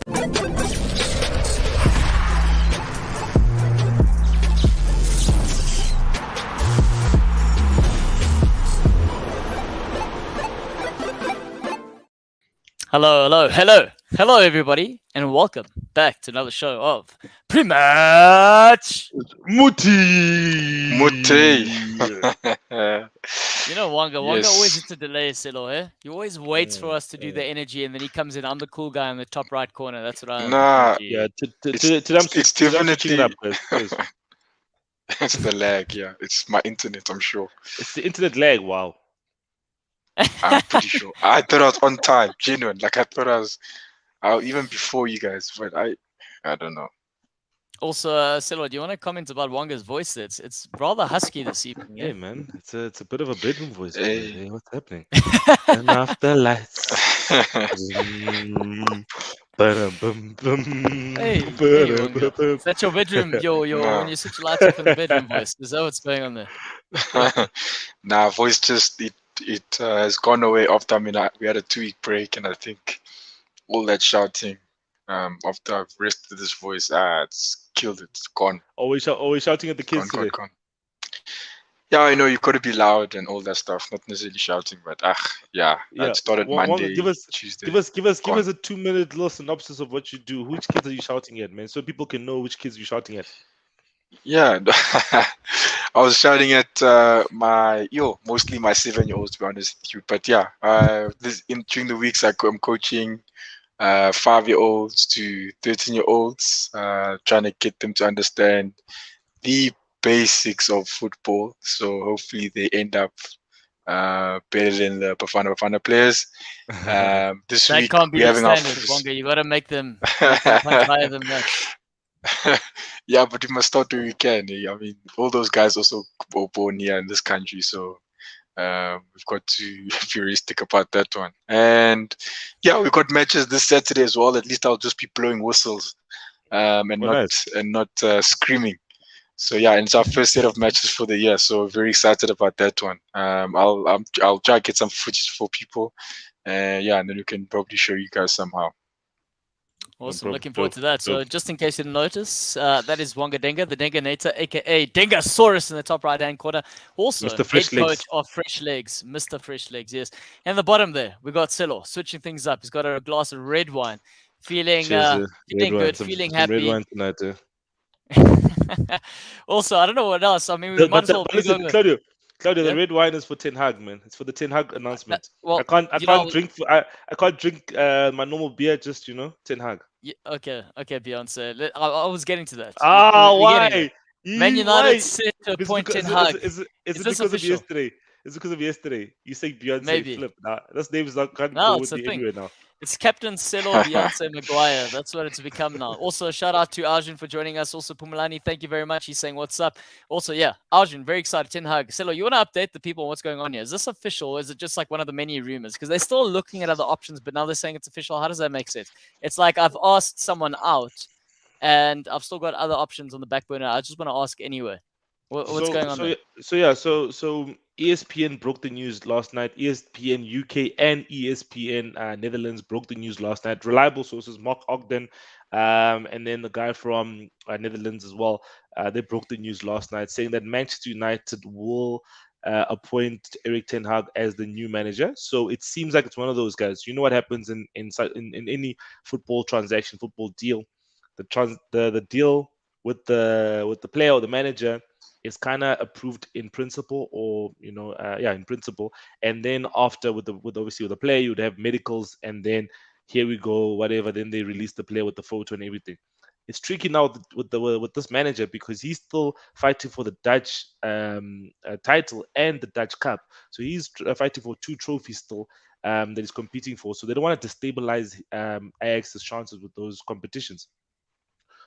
Hello, everybody, and welcome back to another show of Pre-Match Muti. You know, Wanga Yes. always hits a delay, Silo, eh? He always waits for us to do the energy, and then he comes in. I'm the cool guy in the top right corner. That's what I am. Nah, energy. Yeah, It's definitely definitely up, guys. it's the lag. Yeah, it's my internet. I'm sure. It's the internet lag. Wow. I'm pretty sure. I thought I was on time, genuine. Like I thought I was even before you guys, but I don't know. Also, Silo, do you want to comment about Wanga's voice? It's rather husky this evening. Hey, man, it's a bit of a bedroom voice. Hey. Hey, what's happening? Turn off the lights. Hey, Wanga. Is that your bedroom? Your No. when you switch your lights off in the bedroom voice? Is that what's going on there? Nah, voice just it has gone away after. I mean, we had a 2-week break, and I think all that shouting after I've rested this voice, it's killed it. It's gone. Always shouting at the kids today. Gone. Yeah, I know you got to be loud and all that stuff. Not necessarily shouting, but yeah. It started Monday, Tuesday. Give us a 2-minute little synopsis of what you do. Which kids are you shouting at, man? So people can know which kids you're shouting at. Yeah, I was shouting at mostly my 7-year-olds, to be honest with you. But yeah, during the weeks I'm coaching 5-year-olds to 13-year-olds, trying to get them to understand the basics of football. So hopefully they end up better than the Bafana players. This That week can't be we're the having our standard, Wanga. You got to make them punch higher than that. Yeah, but we must start where we can. I mean, all those guys also were born here in this country, so we've got to be realistic about that one. And yeah, we've got matches this Saturday as well. At least I'll just be blowing whistles and not screaming. So yeah, and it's our first set of matches for the year, so very excited about that one. I'll try to get some footage for people, yeah, and then we can probably show you guys somehow. Awesome, looking forward to that. So just in case you didn't notice, that is Wanga Denga, the Denganator, aka Dengasaurus in the top right-hand corner. Also, Mr. Fresh head coach Legs. of Fresh Legs, Mr. Fresh Legs, yes. And the bottom there, we got Silo, switching things up. He's got a glass of red wine, feeling good, feeling happy. Red wine tonight, Also, I don't know what else. I mean, we might as well listen, Claudio, the red wine is for Ten Hag, man. It's for the Ten Hag announcement. Well, I can't drink my normal beer, just Ten Hag. Yeah, okay, Beyonce. I was getting to that. Why? Man United set to appoint Ten Hag. Is it because of yesterday? Is it because of yesterday? You say Beyonce Maybe. Flip. Nah, that's name's not can't No, go it's with the me thing. anyway now. It's Captain Selo Beyonce Maguire. That's what it's become now. Also, shout out to Arjun for joining us. Also, Pumalani, thank you very much. He's saying, what's up? Also, yeah, Arjun, very excited. Ten Hag. Selo, you want to update the people on what's going on here? Is this official or is it just like one of the many rumors? Because they're still looking at other options, but now they're saying it's official. How does that make sense? It's like I've asked someone out and I've still got other options on the back burner. I just want to ask anyway. What's going on there? So ESPN broke the news last night. ESPN UK and ESPN Netherlands broke the news last night. Reliable sources, Mark Ogden, and then the guy from Netherlands as well. They broke the news last night, saying that Manchester United will appoint Erik Ten Hag as the new manager. So it seems like it's one of those guys. You know what happens in any football transaction, football deal, the deal with the player or the manager is kind of approved in principle, or in principle, and then after with the player, you'd have medicals, and then here we go, whatever. Then they release the player with the photo and everything. It's tricky now with this manager because he's still fighting for the Dutch title and the Dutch Cup, so he's fighting for 2 trophies still that he's competing for. So they don't want to destabilize Ajax's chances with those competitions.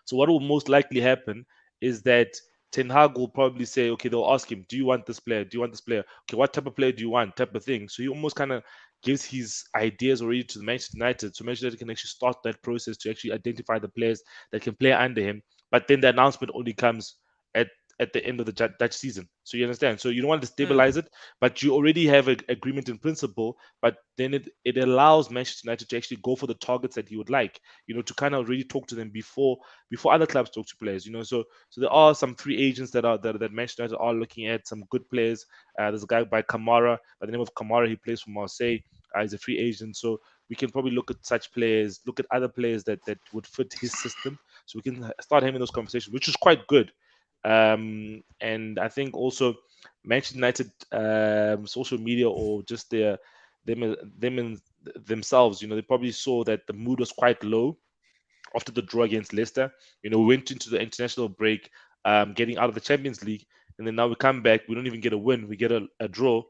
So what will most likely happen is that Ten Hag will probably say, okay, they'll ask him, do you want this player? Do you want this player? Okay, what type of player do you want? Type of thing. So he almost kind of gives his ideas already to the Manchester United, so Manchester United can actually start that process to actually identify the players that can play under him. But then the announcement only comes at at the end of the Dutch season. So you understand. So you don't want to stabilize it, but you already have an agreement in principle. But then it allows Manchester United to actually go for the targets that you would like. To kind of really talk to them before other clubs talk to players. So there are some free agents that Manchester United are looking at, some good players. There's a guy by the name of Kamara. He plays for Marseille. He's a free agent, so we can probably look at such players, look at other players that would fit his system, so we can start having those conversations, which is quite good. And I think also Manchester United social media, or just themselves, they probably saw that the mood was quite low after the draw against Leicester. We went into the international break, getting out of the Champions League, and then now we come back, we don't even get a win, we get a draw.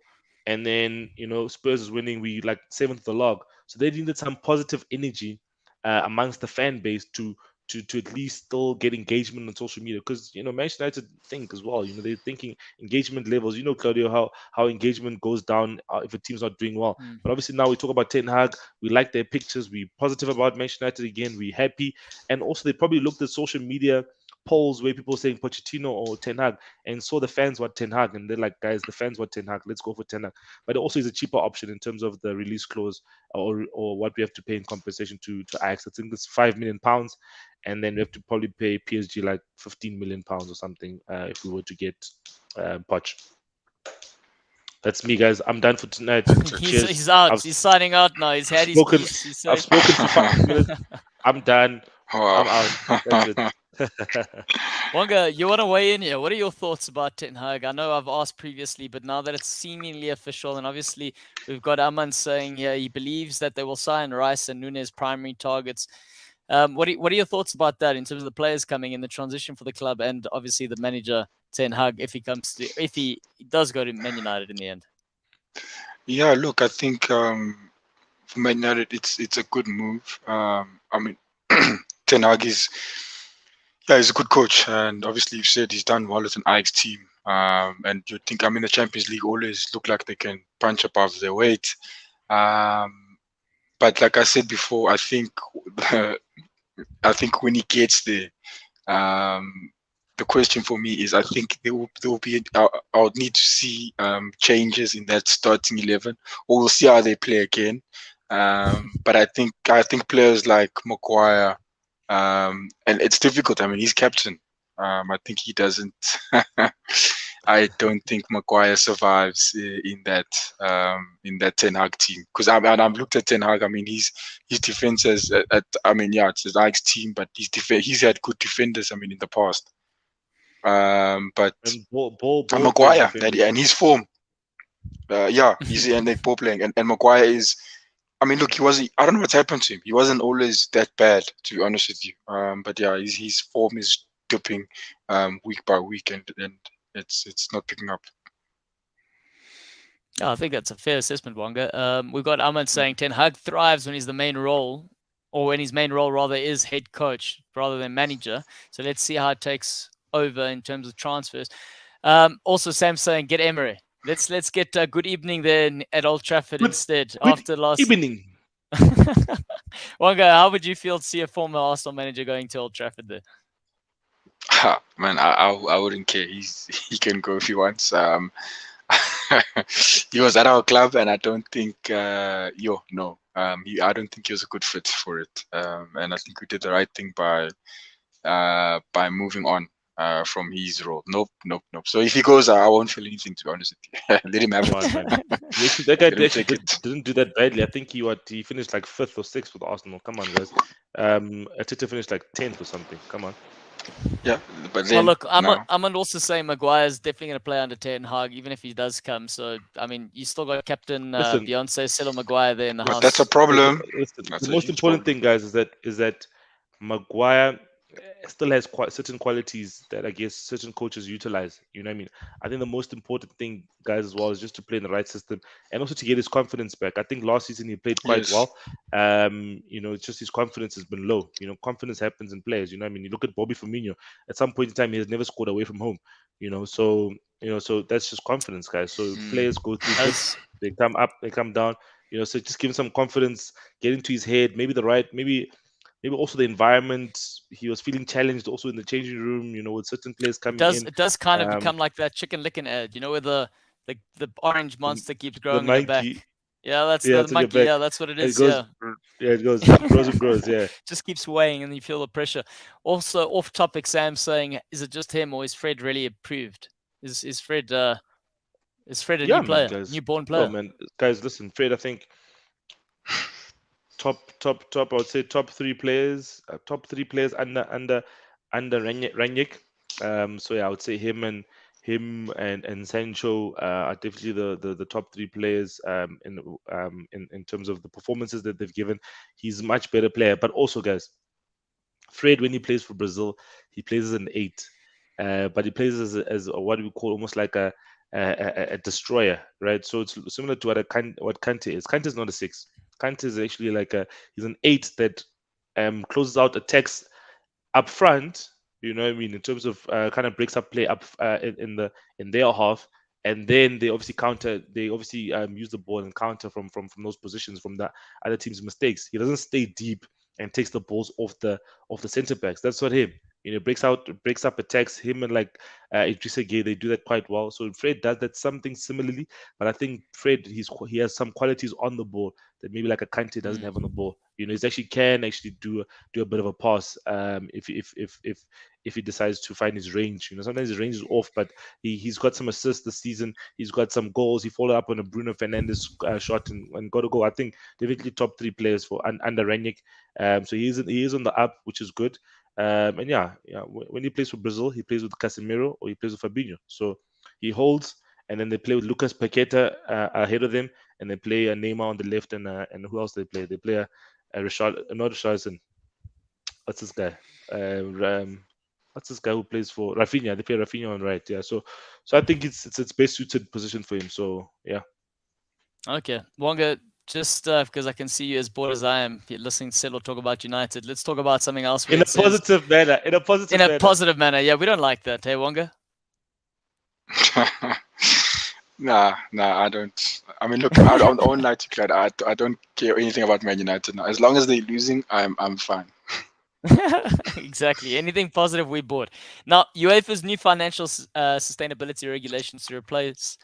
And then Spurs is winning, we like 7th of the log. So they needed some positive energy amongst the fan base to at least still get engagement on social media, because Manchester United think as well. They're thinking engagement levels. Claudio, how engagement goes down if a team's not doing well. But obviously now we talk about Ten Hag. We like their pictures. We're positive about Manchester United again. We're happy, and also they probably looked at social media polls where people saying Pochettino or Ten Hag, and saw the fans want Ten Hag, and they're like, guys, the fans want Ten Hag, let's go for Ten Hag. But it also is a cheaper option in terms of the release clause, or what we have to pay in compensation to Ajax. I think it's £5 million, and then we have to probably pay PSG like £15 million or something if we were to get Poch. That's me, guys. I'm done for tonight. He's out. He's signing out now. He's had his piece. I've spoken for 5 minutes. I'm done. Wow. I'm out. That's it. Wonga, you want to weigh in here? What are your thoughts about Ten Hag? I know I've asked previously, but now that it's seemingly official, and obviously we've got Aman saying here he believes that they will sign Rice and Nunes primary targets. What are your thoughts about that in terms of the players coming in, the transition for the club, and obviously the manager Ten Hag if he does go to Man United in the end? Yeah, look, I think for Man United it's a good move. I mean, Ten Hag he's a good coach, and obviously you've said he's done well with an Ajax team. And you think, the Champions League always look like they can punch above their weight. But like I said before, I think when he gets there, the question for me is, I think there will be. I would need to see changes in that starting 11, or we'll see how they play again. But I think players like Maguire, and it's difficult. He's captain. I think he doesn't. I don't think Maguire survives in that Ten Hag team, because I've looked at Ten Hag. his defense it's his Ajax team, but he's had good defenders. In the past. But and Maguire and his form. He's and like ball playing, and Maguire is. Look, I don't know what's happened to him. He wasn't always that bad, to be honest with you. But yeah, his form is dipping week by week, and it's not picking up. I think that's a fair assessment, Wonga. We've got Ahmed saying Ten Hag thrives when he's the main role, or when his main role rather is head coach rather than manager. So let's see how it takes over in terms of transfers. Also, Sam saying get Emery. Let's get a good evening there at Old Trafford instead. After last evening. Wonga, how would you feel to see a former Arsenal manager going to Old Trafford there? Man, I wouldn't care. He can go if he wants. He was at our club, and I don't think I don't think he was a good fit for it. And I think we did the right thing by moving on from his role. Nope. So if he goes, I won't feel anything, to be honest with you. Let him have it. That guy didn't do that badly. I think he finished like 5th or 6th with Arsenal. Come on, guys. Ateta finished like 10th or something. Come on. Yeah, but then, look, I'm also saying Maguire's definitely going to play under Ten Hag, even if he does come. So, you still got Captain Beyonce, Celo Maguire there in the house. That's a problem. The most important thing, guys, is that Maguire still has certain qualities that I guess certain coaches utilize. You know what I mean? I think the most important thing, guys, as well, is just to play in the right system and also to get his confidence back. I think last season he played quite well. It's just his confidence has been low. Confidence happens in players. You know what I mean? You look at Bobby Firmino. At some point in time, he has never scored away from home. So that's just confidence, guys. So players go through this. They come up, they come down. So just give him some confidence, get into his head. Maybe maybe also the environment. He was feeling challenged also in the changing room, with certain players coming in. It does kind of become like that chicken licking ad, where the orange monster keeps The growing in the back. monkey. Yeah, that's Yeah, the it's on your monkey. back. Yeah, that's what it is. It goes, it grows and grows. Yeah. Just keeps weighing and you feel the pressure. Also, off topic, Sam saying, is it just him or is Fred really improved? Is Fred a new player, guys. newborn player? Man, guys, listen, Fred. I think top. I would say top three players under Rangnick. So yeah, I would say him and Sancho are definitely the top three players in terms of the performances that they've given. He's a much better player, but also, guys, Fred, when he plays for Brazil, he plays as an 8, but he plays as what we call almost like a destroyer, right? So it's similar to what Kante is. Kante is not a 6. Kante is actually he's an 8 that closes out attacks up front. You know what I mean? In terms of kind of breaks up play up in their half, and then they obviously counter. They obviously use the ball and counter from those positions, from the other team's mistakes. He doesn't stay deep and takes the balls off the center backs. That's what him. Breaks up attacks. Him and Idrissa Gueye, they do that quite well. So Fred does that something similarly, but I think Fred he has some qualities on the ball that maybe like a Kante doesn't have on the ball. He can actually do a bit of a pass if he decides to find his range. Sometimes his range is off, but he's got some assists this season. He's got some goals. He followed up on a Bruno Fernandes shot and got a goal. I think definitely top 3 players for under Rangnick. So he is on the up, which is good. And yeah, when he plays for Brazil, he plays with Casemiro or he plays with Fabinho. So he holds, and then they play with Lucas Paqueta ahead of them, and they play a Neymar on the left, and who else they play? They play a Richarlison. What's this guy? What's this guy who plays for Rafinha? They play Rafinha on right. Yeah. So I think it's best suited position for him. So yeah. Okay, Wonga. Just because I can see you as bored as I am, you're listening to Celo talk about United. Let's talk about something else. In a positive manner. In a positive manner. Yeah, we don't like that. Hey, Wonga? Nah, I don't. I mean, look, I don't like to cry. I don't care anything about Man United now. As long as they're losing, I'm fine. Exactly. Anything positive, we bought. Now, UEFA's new financial sustainability regulations to replace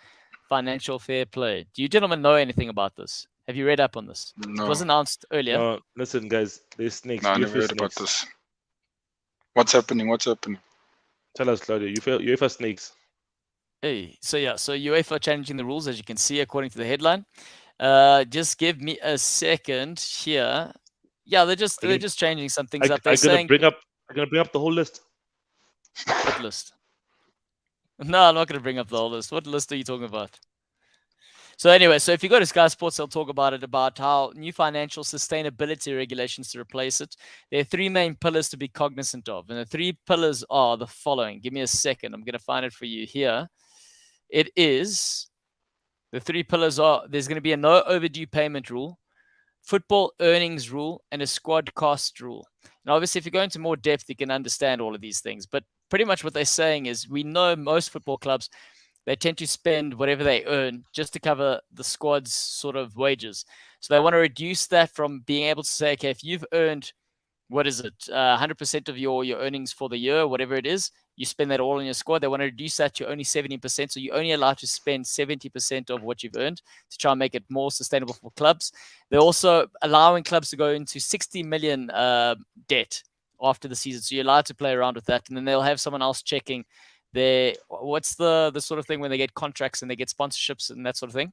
financial fair play. Do you gentlemen know anything about this? Have you read up on this? No. It was announced earlier. No, listen, guys. There's snakes. No, I never heard about this. What's happening? Tell us, Claudia. UEFA snakes. Hey, so UEFA changing the rules, as you can see, according to the headline. Just give me a second here. Yeah, they're just changing some things up. I'm gonna bring up the whole list. What list? No, I'm not gonna bring up the whole list. What list are you talking about? So anyway, if you go to Sky Sports, they'll talk about how new financial sustainability regulations to replace it. There are 3 main pillars to be cognizant of. And the 3 pillars are the following. Give me a second. I'm going to find it for you here. It is, the 3 pillars are, there's going to be a no overdue payment rule, football earnings rule, and a squad cost rule. And obviously, if you go into more depth, you can understand all of these things. But pretty much what they're saying is we know most football clubs, they tend to spend whatever they earn just to cover the squad's sort of wages. So they want to reduce that from being able to say, okay, if you've earned, 100% of your earnings for the year, whatever it is, you spend that all on your squad. They want to reduce that to only 70%. So you're only allowed to spend 70% of what you've earned to try and make it more sustainable for clubs. They're also allowing clubs to go into 60 million debt after the season. So you're allowed to play around with that. And then they'll have someone else checking what's the sort of thing when they get contracts and they get sponsorships and that sort of thing.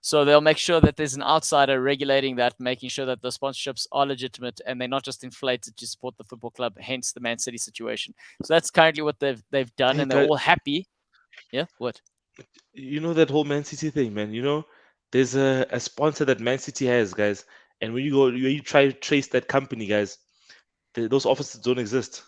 So they'll make sure that there's an outsider regulating that, making sure that the sponsorships are legitimate and they're not just inflated to support the football club, hence the Man City situation. So that's currently what they've done, and they're all happy. Yeah, what? You know that whole Man City thing, man. There's a sponsor that Man City has, guys. And when you try to trace that company, guys, those offices don't exist.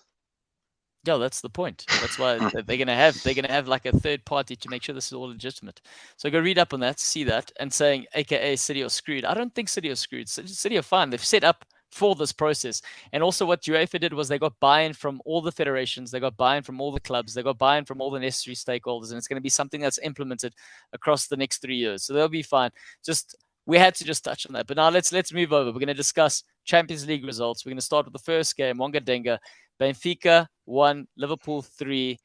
Yeah, that's the point. That's why they're gonna have like a third party to make sure this is all legitimate. So go read up on that, see that, and saying, AKA City are screwed. I don't think City are screwed. City are fine. They've set up for this process. And also what UEFA did was they got buy-in from all the federations, they got buy-in from all the clubs, they got buy-in from all the necessary stakeholders, and it's going to be something that's implemented across the next 3 years. So they'll be fine. Just we had to just touch on that. But now let's move over. We're going to discuss Champions League results. We're going to start with the first game, Wonga Denga. Benfica 1, Liverpool 3.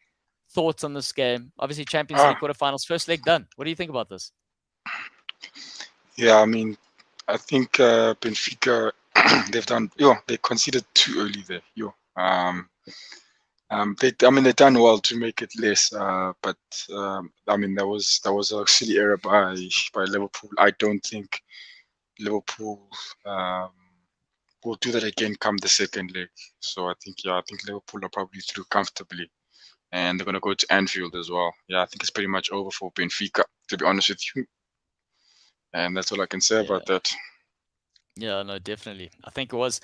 Thoughts on this game? Obviously, Champions League quarterfinals, first leg done. What do you think about this? Yeah, I mean, I think Benfica they've done. They conceded too early there. They've done well to make it less. But I mean, that was a silly error by Liverpool. I don't think Liverpool will do that again come the second leg. So I think Liverpool are probably through comfortably, and they're gonna go to Anfield as well. Yeah, I think it's pretty much over for Benfica, to be honest with you. And that's all I can say about that. Yeah, no, definitely. I think it was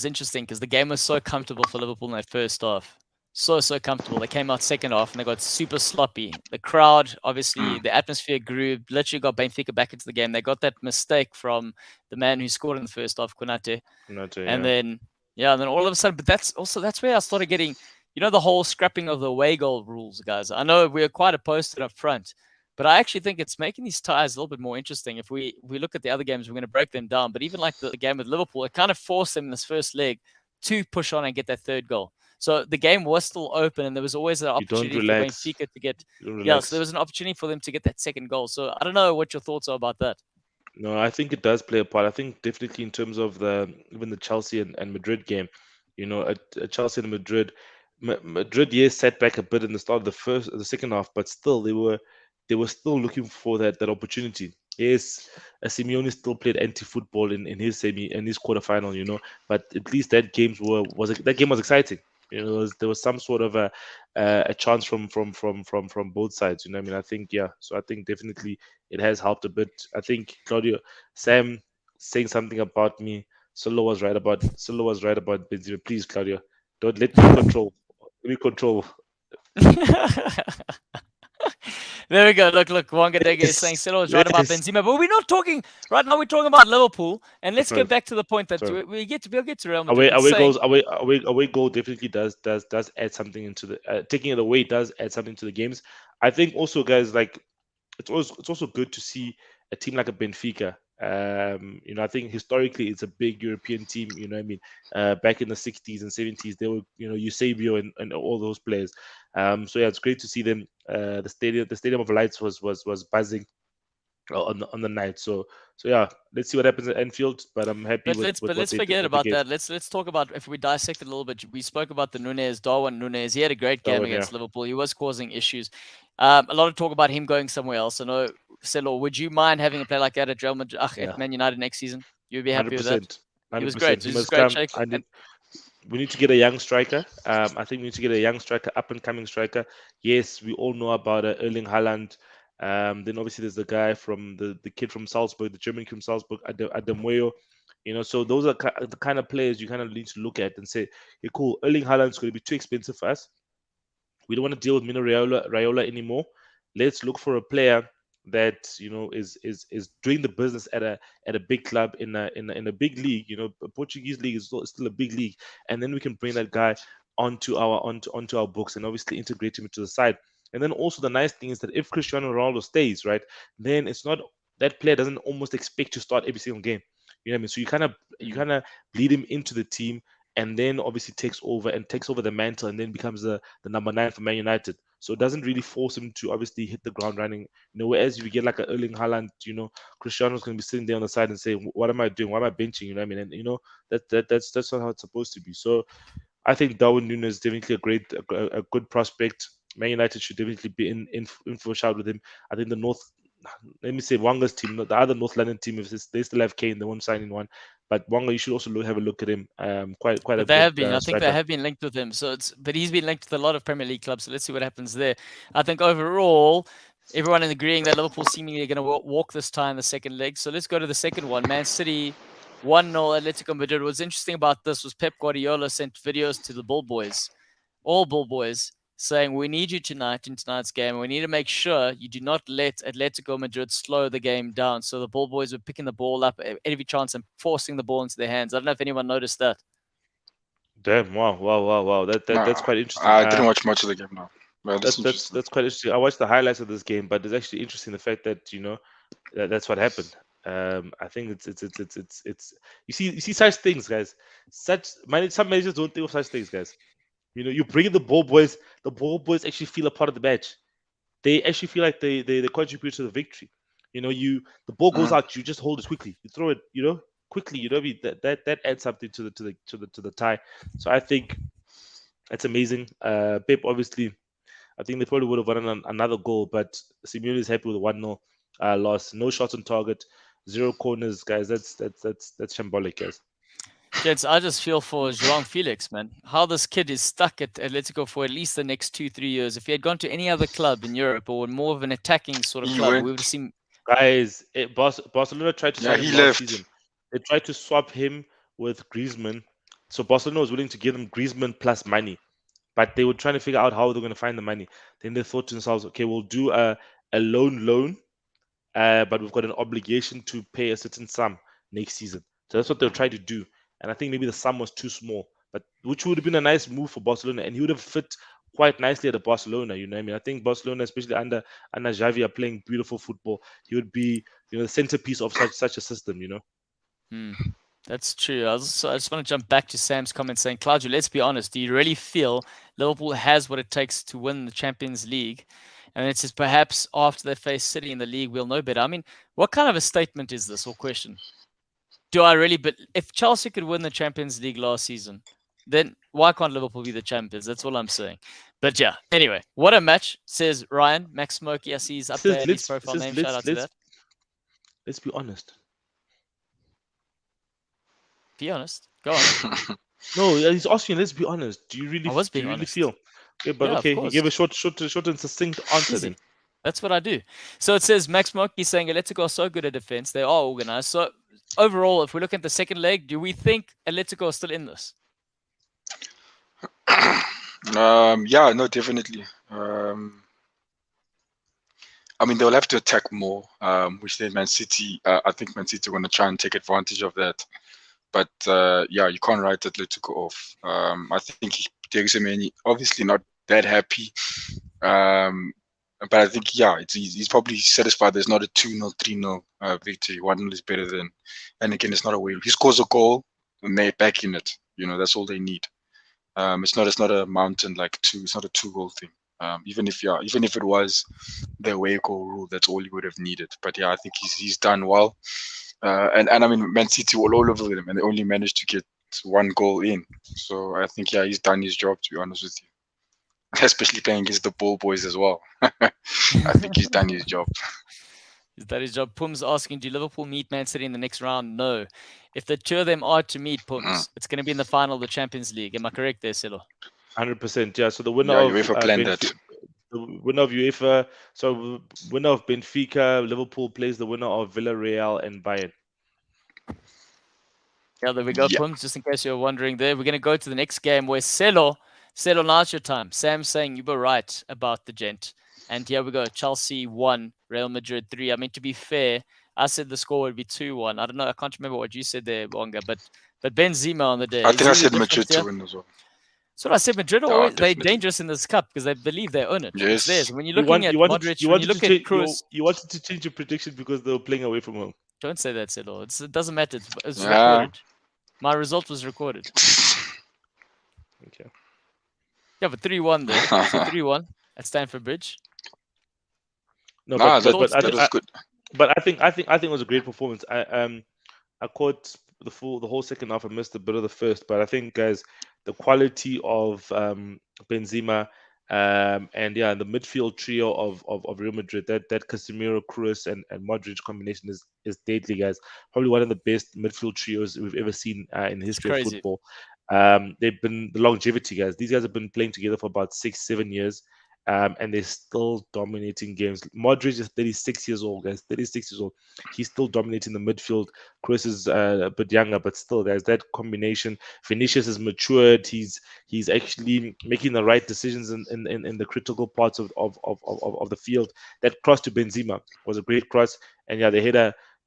interesting because the game was so comfortable for Liverpool in that first half. So comfortable. They came out second half and they got super sloppy. The crowd, obviously, the atmosphere grew, literally got Benfica back into the game. They got that mistake from the man who scored in the first half, Konate. And then all of a sudden, but that's where I started getting, the whole scrapping of the away goal rules, guys. I know we're quite opposed to it up front, but I actually think it's making these ties a little bit more interesting. If we look at the other games, we're going to break them down. But even like the game with Liverpool, it kind of forced them in this first leg to push on and get that third goal. So the game was still open, and there was always an opportunity for Benfica to get. Yeah, so there was an opportunity for them to get that second goal. So I don't know what your thoughts are about that. No, I think it does play a part. I think definitely in terms of even the Chelsea and Madrid game, at Chelsea and Madrid, yes, sat back a bit in the start of the second half, but still they were still looking for that opportunity. Yes, Simeone still played anti-football in his quarterfinal, but at least that game was exciting. There was some sort of a chance from both sides. I mean, I think So I think definitely it has helped a bit. I think Claudio, Sam saying something about me. Solo was right about Benzema. Please, Claudio, don't let me control. Let me control. There we go. Look. Wonga Denga is saying Silo is right about Benzema, but we're not talking right now. We're talking about Liverpool, and let's get back to the point that we'll get to Real Madrid. Away goal definitely does add something into the taking it away does add something to the games. I think also, guys, like it's also good to see a team like a Benfica. I think historically it's a big European team. I mean, back in the 60s and 70s, they were, Eusebio and all those players. So yeah, it's great to see them. The Stadium of Lights was buzzing on the night. So yeah, let's see what happens at Anfield. But I'm happy let's forget about that. Let's talk about, if we dissect it a little bit. We spoke about the Darwin Núñez. He had a great game against Liverpool. He was causing issues. A lot of talk about him going somewhere else. I know, Selo, would you mind having a player like that at Real Madrid, at Man United next season? You'd be happy with that? 100%. He was great. He was great. We need to get a young striker. I think we need to get a young striker, up and coming striker. Yes, we all know about Erling Haaland. Then obviously there's the guy from the kid from Salzburg, the German kid from Salzburg, Ademoyo. So those are the kind of players you kind of need to look at and say, hey, cool, Erling Haaland's going to be too expensive for us. We don't want to deal with Mino Raiola anymore. Let's look for a player that is doing the business at a big club in a big league. A Portuguese league is still a big league, and then we can bring that guy onto our books and obviously integrate him into the side. And then also the nice thing is that if Cristiano Ronaldo stays, right, then it's not that player doesn't almost expect to start every single game. You know what I mean? So you kind of lead him into the team, and then obviously takes over the mantle, and then becomes the number 9 for Man United. So it doesn't really force him to obviously hit the ground running. Whereas you get like a Erling Haaland, Cristiano's going to be sitting there on the side and saying, "What am I doing? Why am I benching?" You know what I mean? And that's not how it's supposed to be. So I think Darwin Núñez is definitely a good prospect. Man United should definitely be in for a shout with him. I think the Wanga's team, the other North London team, if they still have Kane, they won't sign in one. But Wanga, you should also have a look at him. Quite a they have been. I think they have been linked with him. But he's been linked with a lot of Premier League clubs. So let's see what happens there. I think overall, everyone is agreeing that Liverpool seemingly are going to walk this time the second leg. So let's go to the second one. Man City 1-0 Atletico Madrid. What's interesting about this was Pep Guardiola sent videos to the Bull Boys, all Bull Boys, saying, we need you tonight in tonight's game. We need to make sure you do not let Atletico Madrid slow the game down. So the Bull Boys were picking the ball up at every chance and forcing the ball into their hands. I don't know if anyone noticed that. Damn! Wow! That's quite interesting. I didn't watch much of the game now. Well, that's quite interesting. I watched the highlights of this game, but it's actually interesting the fact that that's what happened. I think it's you see such things, guys. Some managers don't think of such things, guys. You know, you bring in the ball boys. The ball boys actually feel a part of the match. They actually feel like they contribute to the victory. You know, the ball goes out, you just hold it quickly. You throw it, you know, quickly. You know what I mean? That adds something to the tie. So I think that's amazing. Pep obviously, I think they probably would have won another goal, but Simeone is happy with a 1-0 loss. No shots on target, 0 corners, guys. That's shambolic, guys. Gents, I just feel for João Felix, man. How this kid is stuck at Atletico for at least the next 2-3 years. If he had gone to any other club in Europe or more of an attacking sort of He club, went. we would have seen. Guys, Barcelona tried to Yeah, sign he him last left. season. They tried to swap him with Griezmann. So Barcelona was willing to give him Griezmann plus money. But they were trying to figure out how they're going to find the money. Then they thought to themselves, okay, we'll do a loan, but we've got an obligation to pay a certain sum next season. So that's what they're trying to do. And I think maybe the sum was too small, but which would have been a nice move for Barcelona, and he would have fit quite nicely at Barcelona. You know what I mean? I think Barcelona, especially under Xavi, are playing beautiful football. He would be, you know, the centerpiece of such a system. You know. That's true. I just want to jump back to Sam's comment saying, Claudio, let's be honest. Do you really feel Liverpool has what it takes to win the Champions League? And it says perhaps after they face City in the league, we'll know better. I mean, what kind of a statement is this or question? Do I really? But if Chelsea could win the Champions League last season, then why can't Liverpool be the champions? That's all I'm saying. But yeah, anyway, what a match, says Ryan. Max Smokey, I see he's updated his profile name. Shout out to that. Let's be honest. Be honest. Go on. No, he's asking. Let's be honest. Do you really? I was do being you really honest. feel? Okay, but Yeah, okay, of he course. gave a short and succinct answer. Easy. Then That's what I do. So it says Max Monkey saying Atletico are so good at defense. They are organized. So overall, if we look at the second leg, do we think Atletico are still in this? Yeah, no, definitely. I mean, they'll have to attack more, which then Man City, I think Man City are going to try and take advantage of that. But yeah, you can't write Atletico off. I think Diego Simeone obviously not that happy. But I think, yeah, he's probably satisfied there's not a 2-0, 3-0 victory. 1-0 is better than, and again, it's not a way. He scores a goal and they're back in it. You know, that's all they need. It's not a mountain like it's not a 2-goal thing. Even if it was the away goal rule, that's all he would have needed. But yeah, I think he's done well. And I mean, Man City were all over them, and they only managed to get 1 goal in. So I think, yeah, he's done his job, to be honest with you. Especially playing against the ball boys as well. I think he's done his job. He's done his job. Pum's asking, do Liverpool meet Man City in the next round? No. If the two of them are to meet, Pums, it's going to be in the final of the Champions League. Am I correct there, Silo? 100%. Yeah. So the winner Yeah, of UEFA planned that. The winner of UEFA. So winner of Benfica, Liverpool plays the winner of Villarreal and Bayern. Yeah, there we go, Pums. Just in case you're wondering there, we're going to go to the next game where Selo, now's your time. Sam's saying you were right about the gent. And here we go. Chelsea 1, Real Madrid 3. I mean, to be fair, I said the score would be 2-1. I don't know. I can't remember what you said there, Bonga. But Benzema on the day. I think I said Madrid to win as well. So I said Madrid are they're dangerous in this cup because they believe they own it. Yes. It's theirs. When you're looking at Modric, when you look at Kroos, you wanted to change your prediction because they were playing away from home. Don't say that, Selo. It doesn't matter. It's recorded. My result was recorded. Okay. Yeah, but 3-1 there. So 3-1 at Stamford Bridge. No, that was good. But I think it was a great performance. I caught the whole second half. I missed a bit of the first, but I think, guys, the quality of Benzema and yeah, the midfield trio of Real Madrid, that Casemiro, Kroos, and Modric combination is deadly, guys. Probably one of the best midfield trios we've ever seen in the history of football. They've been the longevity, guys. These guys have been playing together for about 6-7 years. And they're still dominating games. Modric is 36 years old, guys. 36 years old. He's still dominating the midfield. Kroos is a bit younger, but still, guys, that combination. Vinicius has matured. He's actually making the right decisions in the critical parts of the field. That cross to Benzema was a great cross, and yeah, the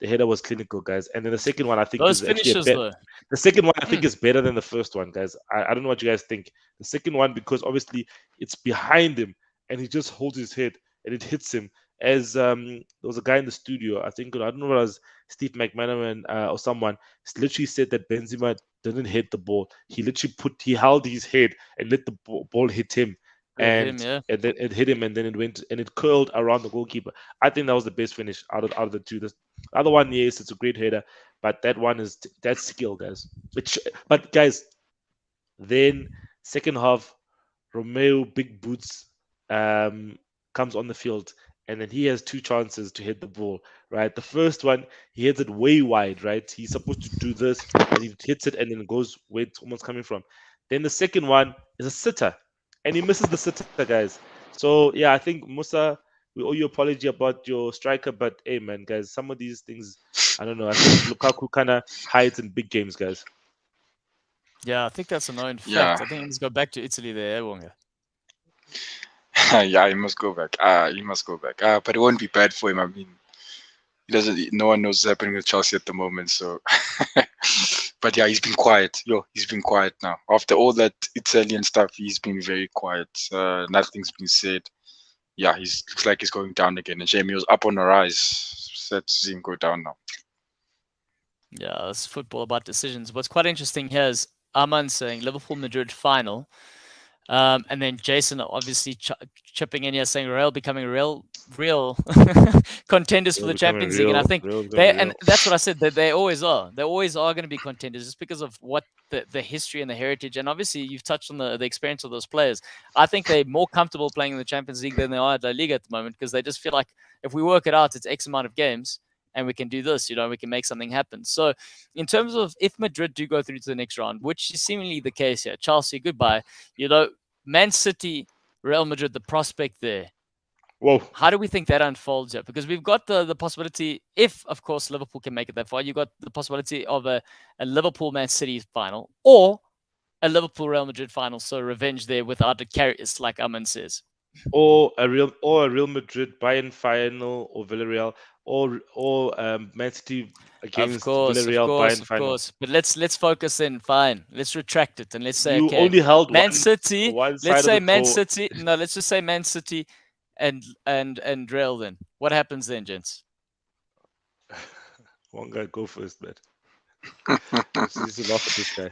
header was clinical, guys. And then the second one, I think, those is finishes, actually the second one, I think, is better than the first one, guys. I don't know what you guys think. The second one, because obviously it's behind him, and he just holds his head and it hits him. As there was a guy in the studio, I think, I don't know what it was, Steve McManaman or someone literally said that Benzema didn't hit the ball. He literally he held his head and let the ball hit him. And then it hit him, and then it went and it curled around the goalkeeper. I think that was the best finish out of the two. The other one, yes, it's a great header, but that one that's skill, guys. But guys, then second half, Romeo Big Boots comes on the field, and then he has two chances to hit the ball. Right, the first one he hits it way wide. Right, he's supposed to do this, and he hits it, and then goes where it's almost coming from. Then the second one is a sitter, and he misses the sitter, guys. So yeah, I think Musa, we owe you apology about your striker, but hey, man, guys, some of these things, I don't know. I think Lukaku kind of hides in big games, guys. Yeah, I think that's a known fact. Yeah. I think he must go back to Italy there, Wonga. Yeah, he must go back. He must go back. But it won't be bad for him. I mean, he doesn't. No one knows what's happening with Chelsea at the moment. So, but yeah, he's been quiet. He's been quiet now. After all that Italian stuff, he's been very quiet. Nothing's been said. Yeah, looks like he's going down again. And Jamie was up on the rise. Sad to see him go down now. Yeah, it's football about decisions. What's quite interesting here is Aman saying Liverpool Madrid final. And then Jason obviously chipping in here saying Real becoming real contenders for the Champions League. And I think and that's what I said, that they always are. They always are going to be contenders just because of what the history and the heritage. And obviously you've touched on the experience of those players. I think they're more comfortable playing in the Champions League than they are at La Liga at the moment, because they just feel like if we work it out, it's X amount of games and we can do this, we can make something happen. So in terms of if Madrid do go through to the next round, which is seemingly the case here, Chelsea, goodbye, Man City, Real Madrid, the prospect there. Whoa. How do we think that unfolds here? Because we've got the possibility, if, of course, Liverpool can make it that far, you've got the possibility of a Liverpool-Man City final or a Liverpool-Real Madrid final. So revenge there without the carries, like Aman says. Or a Real Madrid Bayern final, or Villarreal, or Man City against Villarreal Bayern final. Of course. But let's focus in. Fine, let's retract it and let's say you only held Man City. Let's say Man toe. City. No, let's just say Man City and Real. Then what happens then, gents? One guy go first, man. This is enough of this guy.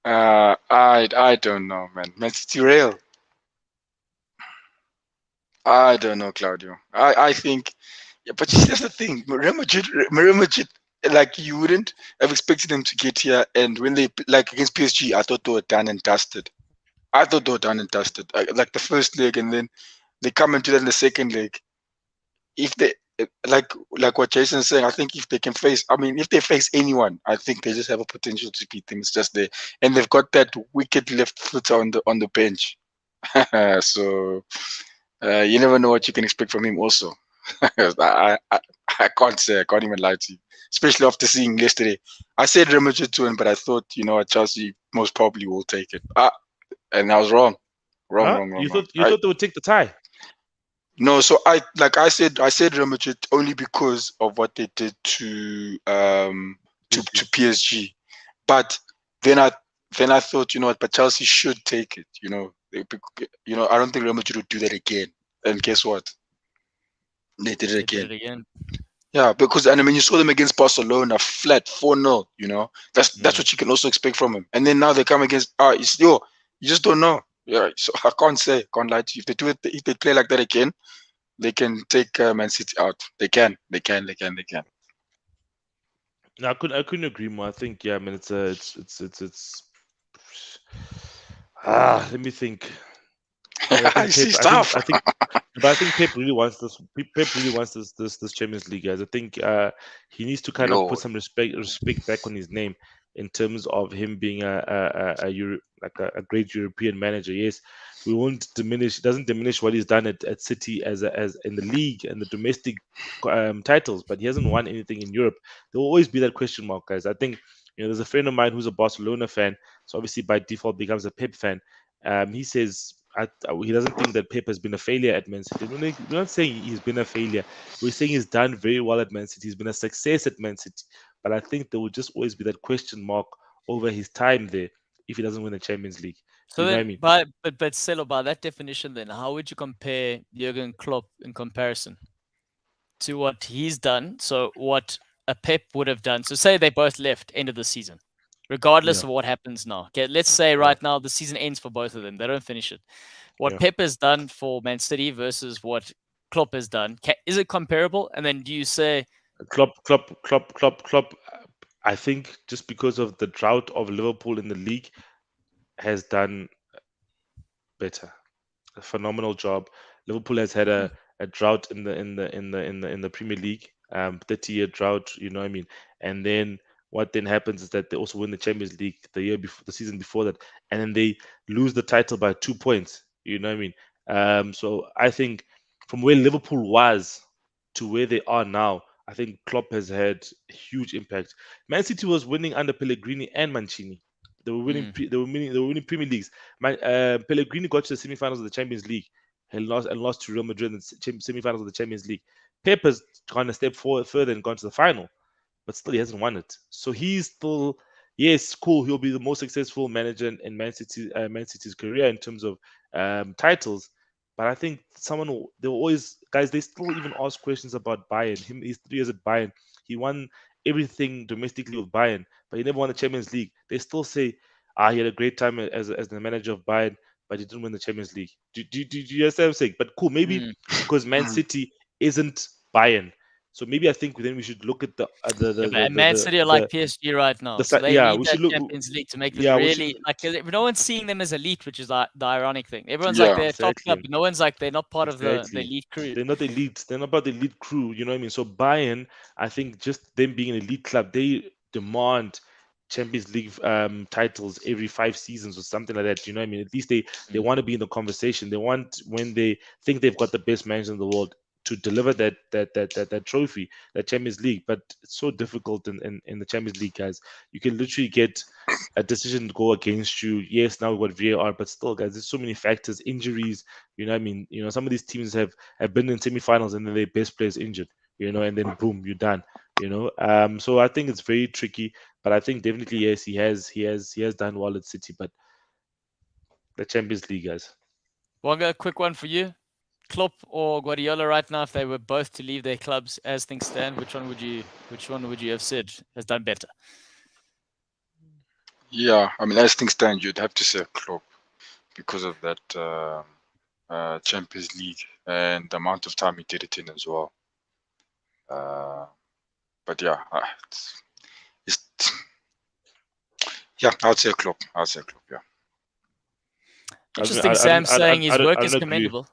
I don't know, man. Man City Real. I don't know, Claudio. I think, yeah, but that's the thing. Real Madrid, like you wouldn't have expected them to get here, and when they like against PSG, I thought they were done and dusted. Like the first leg, and then they come into that in the second leg. If they like what Jason's saying, I think if they face anyone, I think they just have a potential to beat them. It's just there, and they've got that wicked left foot on the bench. So. You never know what you can expect from him also. I can't say, I can't even lie to you. Especially after seeing yesterday. I said Real Madrid to him, but I thought, Chelsea most probably will take it. And I was wrong. Wrong. You thought they would take the tie? No, so I said Real Madrid only because of what they did to PSG. But then I thought, but Chelsea should take it, I don't think Real Madrid would do that again. And guess what? They did it again. Yeah, because you saw them against Barcelona flat 4-0. That's what you can also expect from them. And then now they come against you just don't know. Yeah, so I can't lie to you. If they play like that again, they can take Man City out. They can. No, I couldn't agree more. I think it's let me think. I think Pep really wants this. Pep really wants this Champions League, guys. I think he needs to kind of put some respect back on his name in terms of him being a great European manager. Yes, we won't diminish. It doesn't diminish what he's done at City as in the league and the domestic titles, but he hasn't won anything in Europe. There will always be that question mark, guys. I think there's a friend of mine who's a Barcelona fan, so obviously by default becomes a Pep fan. He says he doesn't think that Pep has been a failure at Man City. We're not saying he's been a failure. We're saying he's done very well at Man City. He's been a success at Man City. But I think there will just always be that question mark over his time there if he doesn't win the Champions League. So then, but Selo, by that definition, then how would you compare Jurgen Klopp in comparison to what he's done? So what a Pep would have done. So say they both left end of the season, regardless Yeah. of what happens now. Okay, let's say right now the season ends for both of them. They don't finish it. What Yeah. Pep has done for Man City versus what Klopp has done, is it comparable? And then do you say Klopp. I think just because of the drought of Liverpool in the league, has done better. A phenomenal job. Liverpool has had a drought in the Premier League, 30-year drought. You know what I mean? And then what then happens is that they also win the Champions League the year before, the season before that, and then they lose the title by 2 points. You know what I mean? So I think from where Liverpool was to where they are now, I think Klopp has had a huge impact. Man City was winning under Pellegrini and Mancini. They were winning. They were winning Premier Leagues. Pellegrini got to the semi-finals of the Champions League and lost to Real Madrid in the semi-finals of the Champions League. Pep has gone a step further and gone to the final, but still he hasn't won it. So he's still, yes, cool. He'll be the most successful manager in Man City's career in terms of titles. But I think they will always, guys, they still even ask questions about Bayern. He's 3 years at Bayern. He won everything domestically with Bayern, but he never won the Champions League. They still say, he had a great time as the manager of Bayern, but he didn't win the Champions League. Do you understand what I'm saying? But cool, maybe because Man City isn't Bayern. So maybe I think then we should look at Man City are like PSG right now. So they need we that should look. Champions League to make them really like. No one's seeing them as elite, which is the ironic thing. Everyone's like they're top club, but no one's like they're not part of the elite crew. They're not elite. They're not about the elite crew. You know what I mean? So Bayern, I think just them being an elite club, they demand Champions League titles every 5 seasons or something like that. You know what I mean? At least they want to be in the conversation. They want, when they think they've got the best manager in the world, to deliver that trophy, that Champions League. But it's so difficult in the Champions League, guys. You can literally get a decision to go against you. Yes, now we've got VAR, but still, guys, there's so many factors, injuries. You know what I mean? You know, some of these teams have been in semi-finals and then their best players injured. You know, and then boom, you're done. You know, so I think it's very tricky. But I think definitely yes, he has done well at City. But the Champions League, guys. Wonga, quick one for you. Klopp or Guardiola right now, if they were both to leave their clubs as things stand, which one would you have said has done better? Yeah, I mean, as things stand, you'd have to say Klopp because of that Champions League and the amount of time he did it in as well. But yeah, I'd say Klopp. Yeah. Interesting. Sam saying his work is commendable.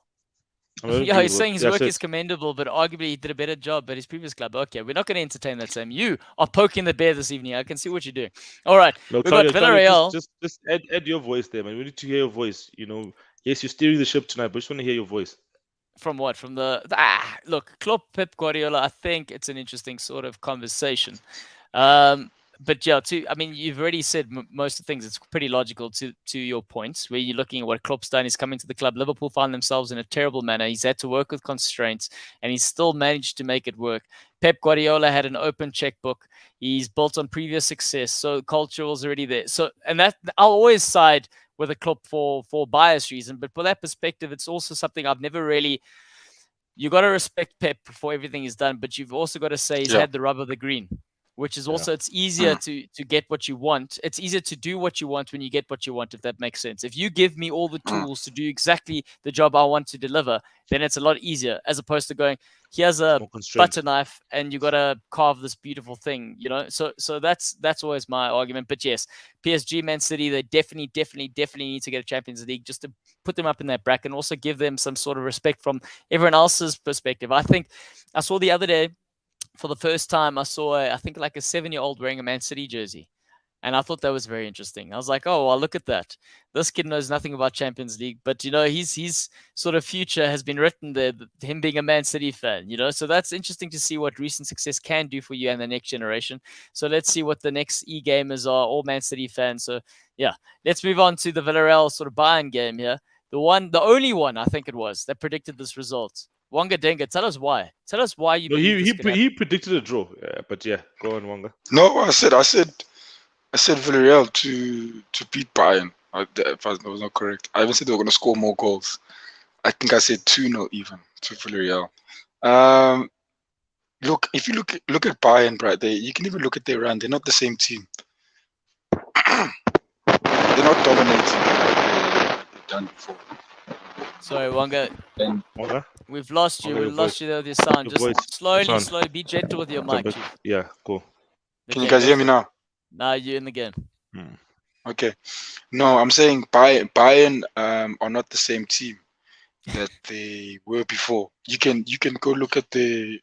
Yeah, he's saying his work is commendable, but arguably he did a better job at his previous club. Okay, we're not going to entertain that, Sam. You are poking the bear this evening. I can see what you're doing. All right, we've got Villarreal. Just add your voice there, man. We need to hear your voice. You know, yes, you're steering the ship tonight, but we just want to hear your voice. From what? From look, Klopp, Pep Guardiola. I think it's an interesting sort of conversation. But yeah, I mean, you've already said most of the things. It's pretty logical to your points, where you're looking at what Klopp's done. He's coming to the club. Liverpool find themselves in a terrible manner. He's had to work with constraints, and he's still managed to make it work. Pep Guardiola had an open checkbook. He's built on previous success, so culture was already there. So, and that I'll always side with a Klopp for bias reason, but for that perspective, it's also something I've never really. You got to respect Pep for everything he's done, but you've also got to say he's had the rub of the green. Which is also, it's easier to get what you want. It's easier to do what you want when you get what you want, if that makes sense. If you give me all the tools to do exactly the job I want to deliver, then it's a lot easier, as opposed to going, here's a butter knife and you got to carve this beautiful thing, you know? So that's always my argument. But yes, PSG, Man City, they definitely need to get a Champions League just to put them up in that bracket and also give them some sort of respect from everyone else's perspective. I think I saw the other day, for the first time, I saw, I think, like a 7-year-old wearing a Man City jersey. And I thought that was very interesting. I was like, oh, well, look at that. This kid knows nothing about Champions League. But, you know, his sort of future has been written there, him being a Man City fan, you know. So that's interesting to see what recent success can do for you and the next generation. So let's see what the next e-gamers are, all Man City fans. So, yeah, let's move on to the Villarreal sort of Bayern game here. The only one, I think it was, that predicted this result. Wonga Denga, tell us why. Tell us why you. No, he predicted a draw. Yeah, but yeah, go on, Wonga. No, I said Villarreal to beat Bayern. If I was not correct, I even said they were going to score more goals. I think I said 2-0 even to Villarreal. look, if you look at Bayern, right? You can even look at their run. They're not the same team. They're not dominating like they've done before. Sorry, Wanga, And Okay. we've lost you. Okay, We your lost voice. you there with your sound. Your Just voice. Sound. slowly, be gentle with your Jump mic, back. Chief. Yeah, cool. can you Okay, guys go hear me for it. now? Now you're in the game. Okay. No, I'm saying Bayern are not the same team that they were before. You can go look at the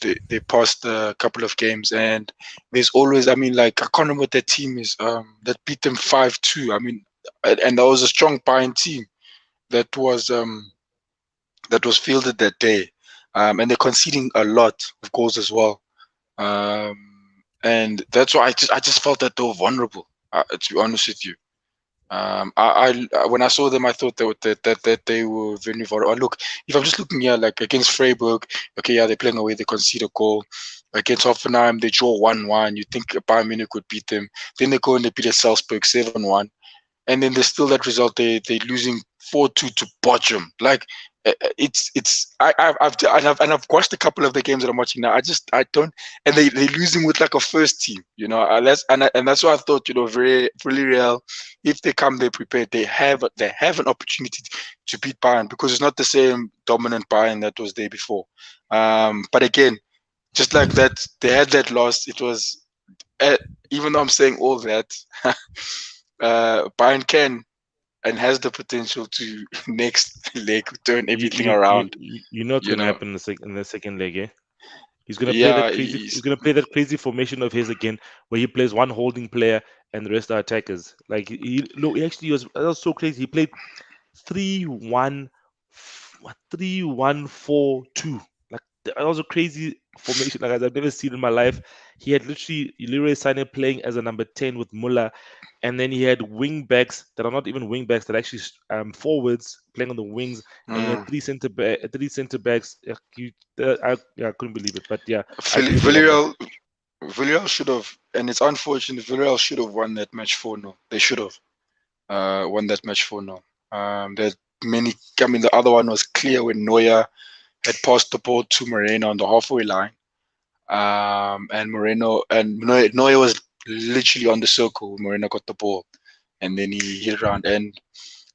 they passed a couple of games, and there's always, I can't remember what that team is that beat them 5-2. And that was a strong Bayern team that was fielded that day. And they're conceding a lot of goals as well. And that's why I just felt that they were vulnerable, to be honest with you. When I saw them, I thought that they were very vulnerable. Look, if I'm just looking here, like against Freiburg, okay, yeah, they're playing away, they concede a goal. Against Hoffenheim, they draw 1-1. You think Bayern Munich would beat them. Then they go and they beat Salzburg 7-1. And then there's still that result. They're losing 4-2 to Bochum. Like I've watched a couple of the games that I'm watching now. I don't, and they're losing with like a first team, and that's why I thought, Villarreal, if they come there prepared, they have an opportunity to beat Bayern, because it's not the same dominant Bayern that was there before. But again, just like that, they had that loss. It was, even though I'm saying all that, Bayern can and has the potential to next leg turn everything around. You know what's You gonna know, happen in the second leg, eh? He's gonna play yeah, that crazy. He's gonna play that crazy formation of his again, where he plays one holding player and the rest are attackers. Like he actually that was so crazy. He played 3-1, 3-1-4-2. Like that was a crazy formation like I've never seen in my life. He had literally Leroy Sané playing as a number 10 with Muller, and then he had wing backs that are not even wing backs, that are actually forwards playing on the wings, and he had three center backs. I couldn't believe it, but yeah, I agree with you, Wonga. Villarreal should have, and it's unfortunate. Villarreal should have won that match 4-0. They should have won that match 4-0. There's many. The other one was clear when Neuer had passed the ball to Moreno on the halfway line. And Neuer was literally on the circle. Moreno got the ball, and then he hit around. And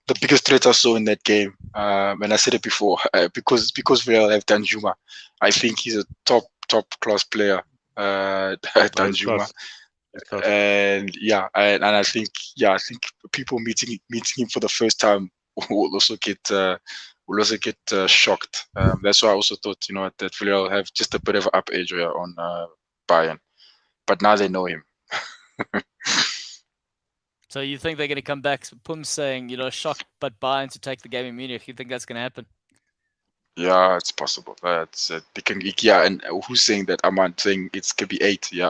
the biggest threat I saw in that game, and I said it before, because Villarreal have Danjuma, I think he's a top class player. Danjuma, and I think people meeting him for the first time will also get shocked. That's why I also thought, that Villarreal have just a bit of an up edge on Bayern, but now they know him. So you think they're going to come back? Pum's saying, shocked but Bayern to take the game in Munich. You think that's going to happen? Yeah, it's possible. That's they can. Yeah, and who's saying that? I'm saying it's could be 8. Yeah.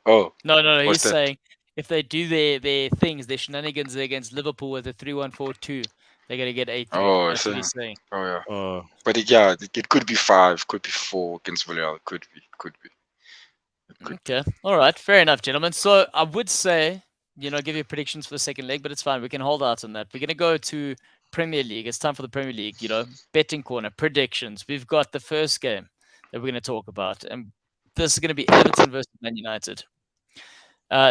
Oh. No. He's saying if they do their things, their shenanigans against Liverpool with a 3-1-4-2, they're going to get 8-3. Oh, That's what he's saying. Oh yeah. But it could be 5, could be 4 against Villarreal. It could be. Okay. All right. Fair enough, gentlemen. So I would say, give you predictions for the second leg, but it's fine. We can hold out on that. We're going to go to Premier League. It's time for the Premier League, betting corner, predictions. We've got the first game that we're going to talk about, and this is going to be Everton versus Man United.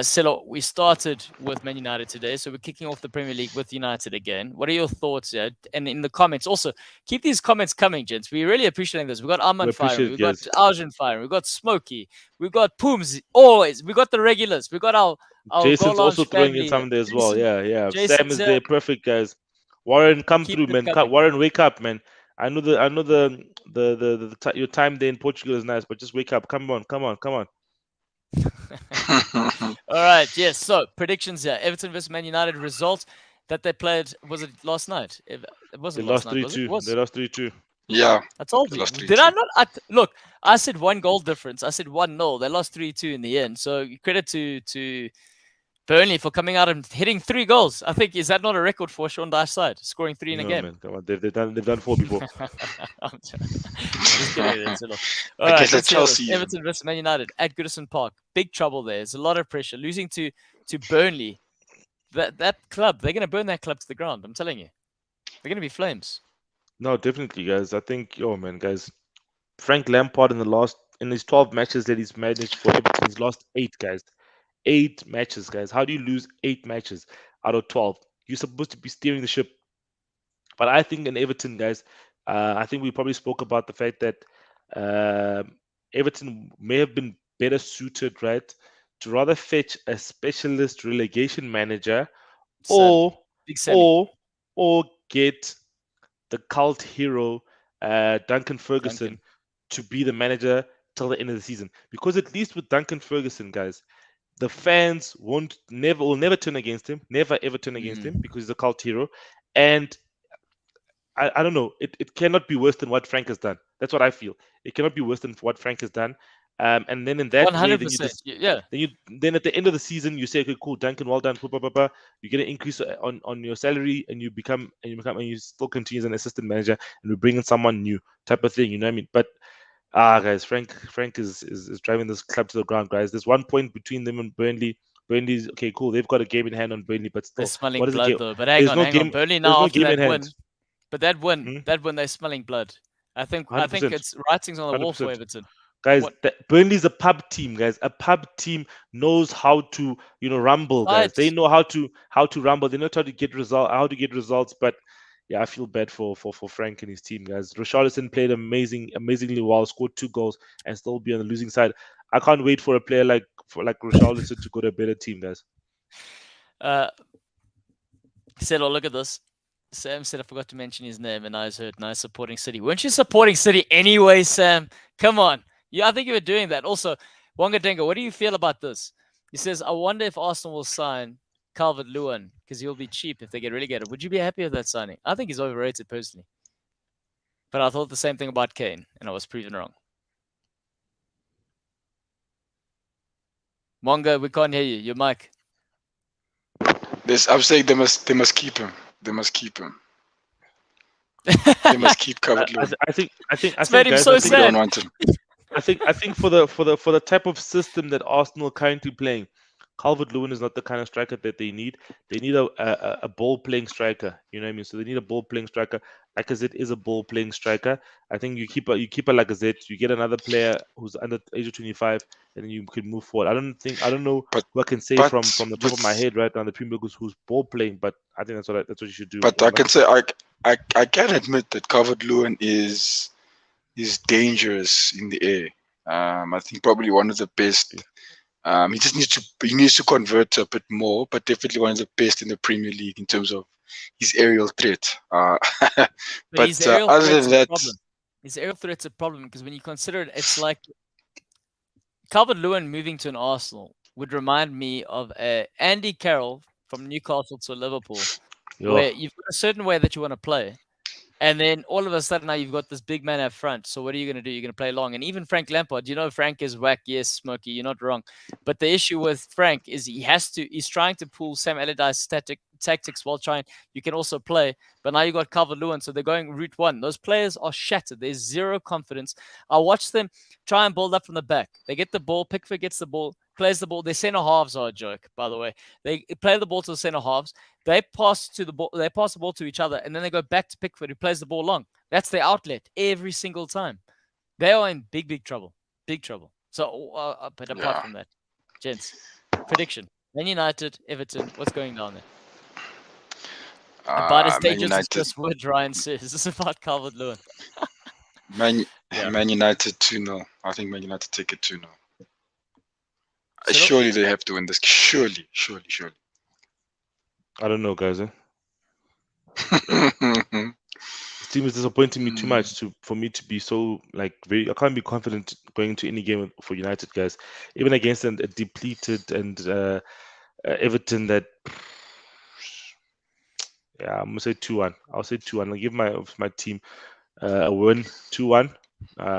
Silo, we started with Man United today, so we're kicking off the Premier League with United again. What are your thoughts? And in the comments, also keep these comments coming, gents. We're really appreciating this. We've got Arman firing, we've got Arjun firing, we've got Smokey, we've got Pooms, always. We've got the regulars, we've got our Jason's also throwing in some there as well. Yeah. Sam is there, perfect, guys. Warren, come through, man. Warren, wake up, man. I know your time there in Portugal is nice, but just wake up. Come on. All right, yes. So predictions here: Everton versus Man United. Results that they played, was it last night? It wasn't last night. They lost 3-2. Yeah, I told you. Did I not? Look, I said 1 goal difference. I said 1-0. They lost 3-2 in the end. So credit to Burnley for coming out and hitting 3 goals. I think, is that not a record for Sean Dyche's side, scoring 3 in a game? Man, come on, they've done 4 before. Just kidding. All right, let's Chelsea. Everton versus Man United at Goodison Park. Big trouble there. There's a lot of pressure. Losing to Burnley. That club, they're going to burn that club to the ground. I'm telling you. They're going to be flames. No, definitely, guys. I think, guys, Frank Lampard in his 12 matches that he's managed for Everton, he's lost 8, guys. 8 matches, guys. How do you lose 8 matches out of 12? You're supposed to be steering the ship. But I think in Everton, guys, I think we probably spoke about the fact that Everton may have been better suited, right, to rather fetch a specialist relegation manager or Big Sammy. or get the cult hero Duncan Ferguson Duncan. to be the manager till the end of the season. Because at least with Duncan Ferguson, guys, the fans will never turn against him, never ever turn against him because he's a cult hero. And I don't know, it cannot be worse than what Frank has done. That's what I feel. It cannot be worse than what Frank has done. And then in that way, then 100%. Yeah. then at the end of the season you say, okay, cool, Duncan, well done, you get an increase on your salary, and you still continue as an assistant manager, and we bring in someone new, type of thing. You know what I mean? But guys, Frank is driving this club to the ground, guys. There's 1 point between them and Burnley. Burnley's okay, cool. They've got a game in hand on Burnley, but They're still, smelling what is the blood game? though. But hang There's on, no hang game. on. Burnley There's now no after game in that hand. win. But that win, they're smelling blood. I think 100%. it's writings on the wall for 100%. Everton. Guys, Burnley's a pub team, guys. A pub team knows how to, rumble, guys. They know how to rumble. They know how to get results. But yeah, I feel bad for Frank and his team, guys. Richarlison played amazingly well, scored 2 goals, and still be on the losing side. I can't wait for a player like Richarlison to go to a better team, guys. Said, oh, look at this. Sam said I forgot to mention his name, and I was hurt. Now supporting City. Weren't you supporting City anyway, Sam? Come on. Yeah, I think you were doing that. Also, Wonga Denga, what do you feel about this? He says, I wonder if Arsenal will sign Calvert-Lewin because he'll be cheap if they get relegated. Would you be happy with that signing? I think he's overrated personally. But I thought the same thing about Kane, and I was proven wrong. Wonga, we can't hear you. Your mic. I'm saying they must keep him. They must keep him. They must keep Calvert-Lewin. I think made him so sad. I think for the type of system that Arsenal are currently playing, Calvert-Lewin is not the kind of striker that they need. They need a ball-playing striker. You know what I mean? So they need a ball-playing striker. Lacazette is a ball-playing striker. I think you keep a Lacazette. You get another player who's under the age of 25, and then you can move forward. I don't know who I can say from the top of my head right now the Premier League who's ball-playing, but I think that's what you should do. But I can say I can admit that Calvert-Lewin is dangerous in the air. I think probably one of the best. He just needs to convert a bit more, but definitely one of the best in the Premier League in terms of his aerial threat. But other than that, his aerial threat's a problem because when you consider it, it's like Calvert-Lewin moving to an Arsenal would remind me of Andy Carroll from Newcastle to Liverpool, where you've got a certain way that you want to play. And then all of a sudden now you've got this big man up front. So what are you going to do? You're going to play long. And even Frank Lampard, Frank is whack. Yes, Smokey, you're not wrong. But the issue with Frank is he's trying to pull Sam Allardyce's tactics while you can also play. But now you got Calvert-Lewin, so they're going route one. Those players are shattered. There's zero confidence. I watch them try and build up from the back. They get the ball. Pickford gets the ball, plays the ball. Their center halves are a joke, by the way. They play the ball to the center halves. They pass the ball to each other, and then they go back to Pickford, who plays the ball long. That's their outlet every single time. They are in big trouble. Big trouble. So, but apart from that, gents, prediction. Man United, Everton, what's going down there? About as dangerous as Chris Wood, Ryan says. This is about Calvert-Lewin. Man United 2-0. I think Man United take it 2-0. Surely they have to win this. Surely. I don't know, guys. This team is disappointing me too much for me to be so I can't be confident going into any game for United, guys. Even against a depleted and Everton that. Yeah, I'm gonna say 2-1. I'll say 2-1. I'll give my team a win, 2-1.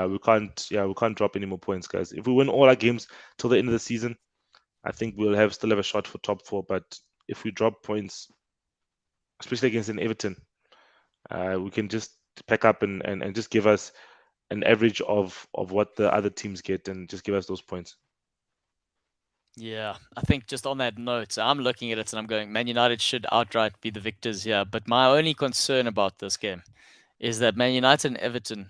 We can't drop any more points, guys. If we win all our games till the end of the season, I think we'll still have a shot for top 4. But if we drop points, especially against an Everton, we can just pack up and just give us an average of what the other teams get and just give us those points. Yeah, I think just on that note, I'm looking at it and I'm going, Man United should outright be the victors here. But my only concern about this game is that Man United and Everton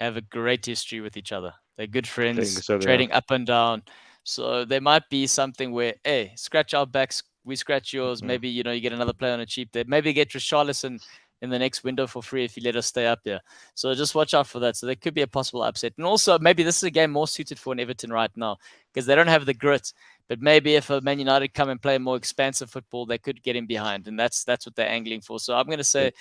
have a great history with each other. They're good Playing friends, each other, trading up and down. So there might be something where, hey, scratch our backs, we scratch yours. Mhm. Maybe, you get another player on a cheap there. Maybe get Richarlison in the next window for free if you let us stay up here. So just watch out for that. So there could be a possible upset. And also, maybe this is a game more suited for an Everton right now because they don't have the grit. But maybe if a Man United come and play more expansive football, they could get in behind. And that's what they're angling for. So I'm going to say,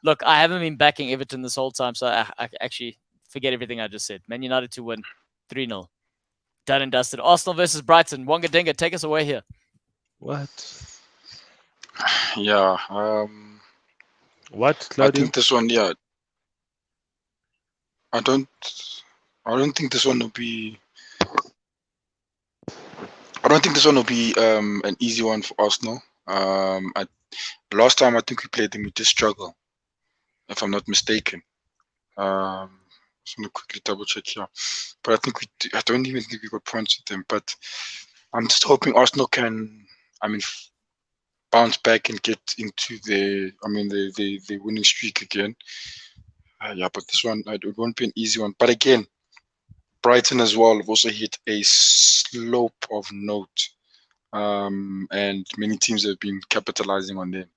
look, I haven't been backing Everton this whole time. So I actually forget everything I just said. Man United to win 3-0. Done and dusted. Arsenal versus Brighton. Wonga Dinga, take us away here. What? Yeah. What, I Claudio? think this one, yeah. I don't think this one will be. I don't think this one will be an easy one for Arsenal. Last time I think we played them, we did struggle, if I'm not mistaken. Just want to quickly double check here, but I think I don't even think we got points with them. But I'm just hoping Arsenal can, bounce back and get into the winning streak again. Yeah, but this one it won't be an easy one. But again, Brighton as well have also hit a slope of note, and many teams have been capitalizing on them.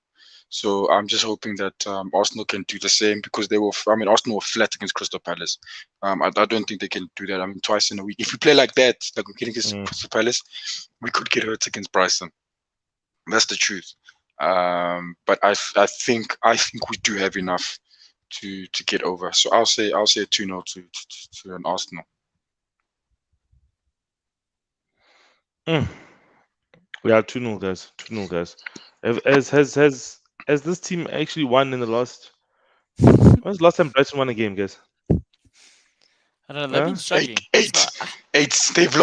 So I'm just hoping that Arsenal can do the same because Arsenal were flat against Crystal Palace. I don't think they can do that. Twice in a week. If we play like that, like we're getting against Crystal Palace, we could get hurt against Brighton. That's the truth. But I think we do have enough to get over. So I'll say a 2-0 to an Arsenal. Yeah, 2-0, guys. 2-0, guys. Has this team actually won in the last? When's the last time Brighton won a game, guys? I don't know. They've been struggling. Eight. They've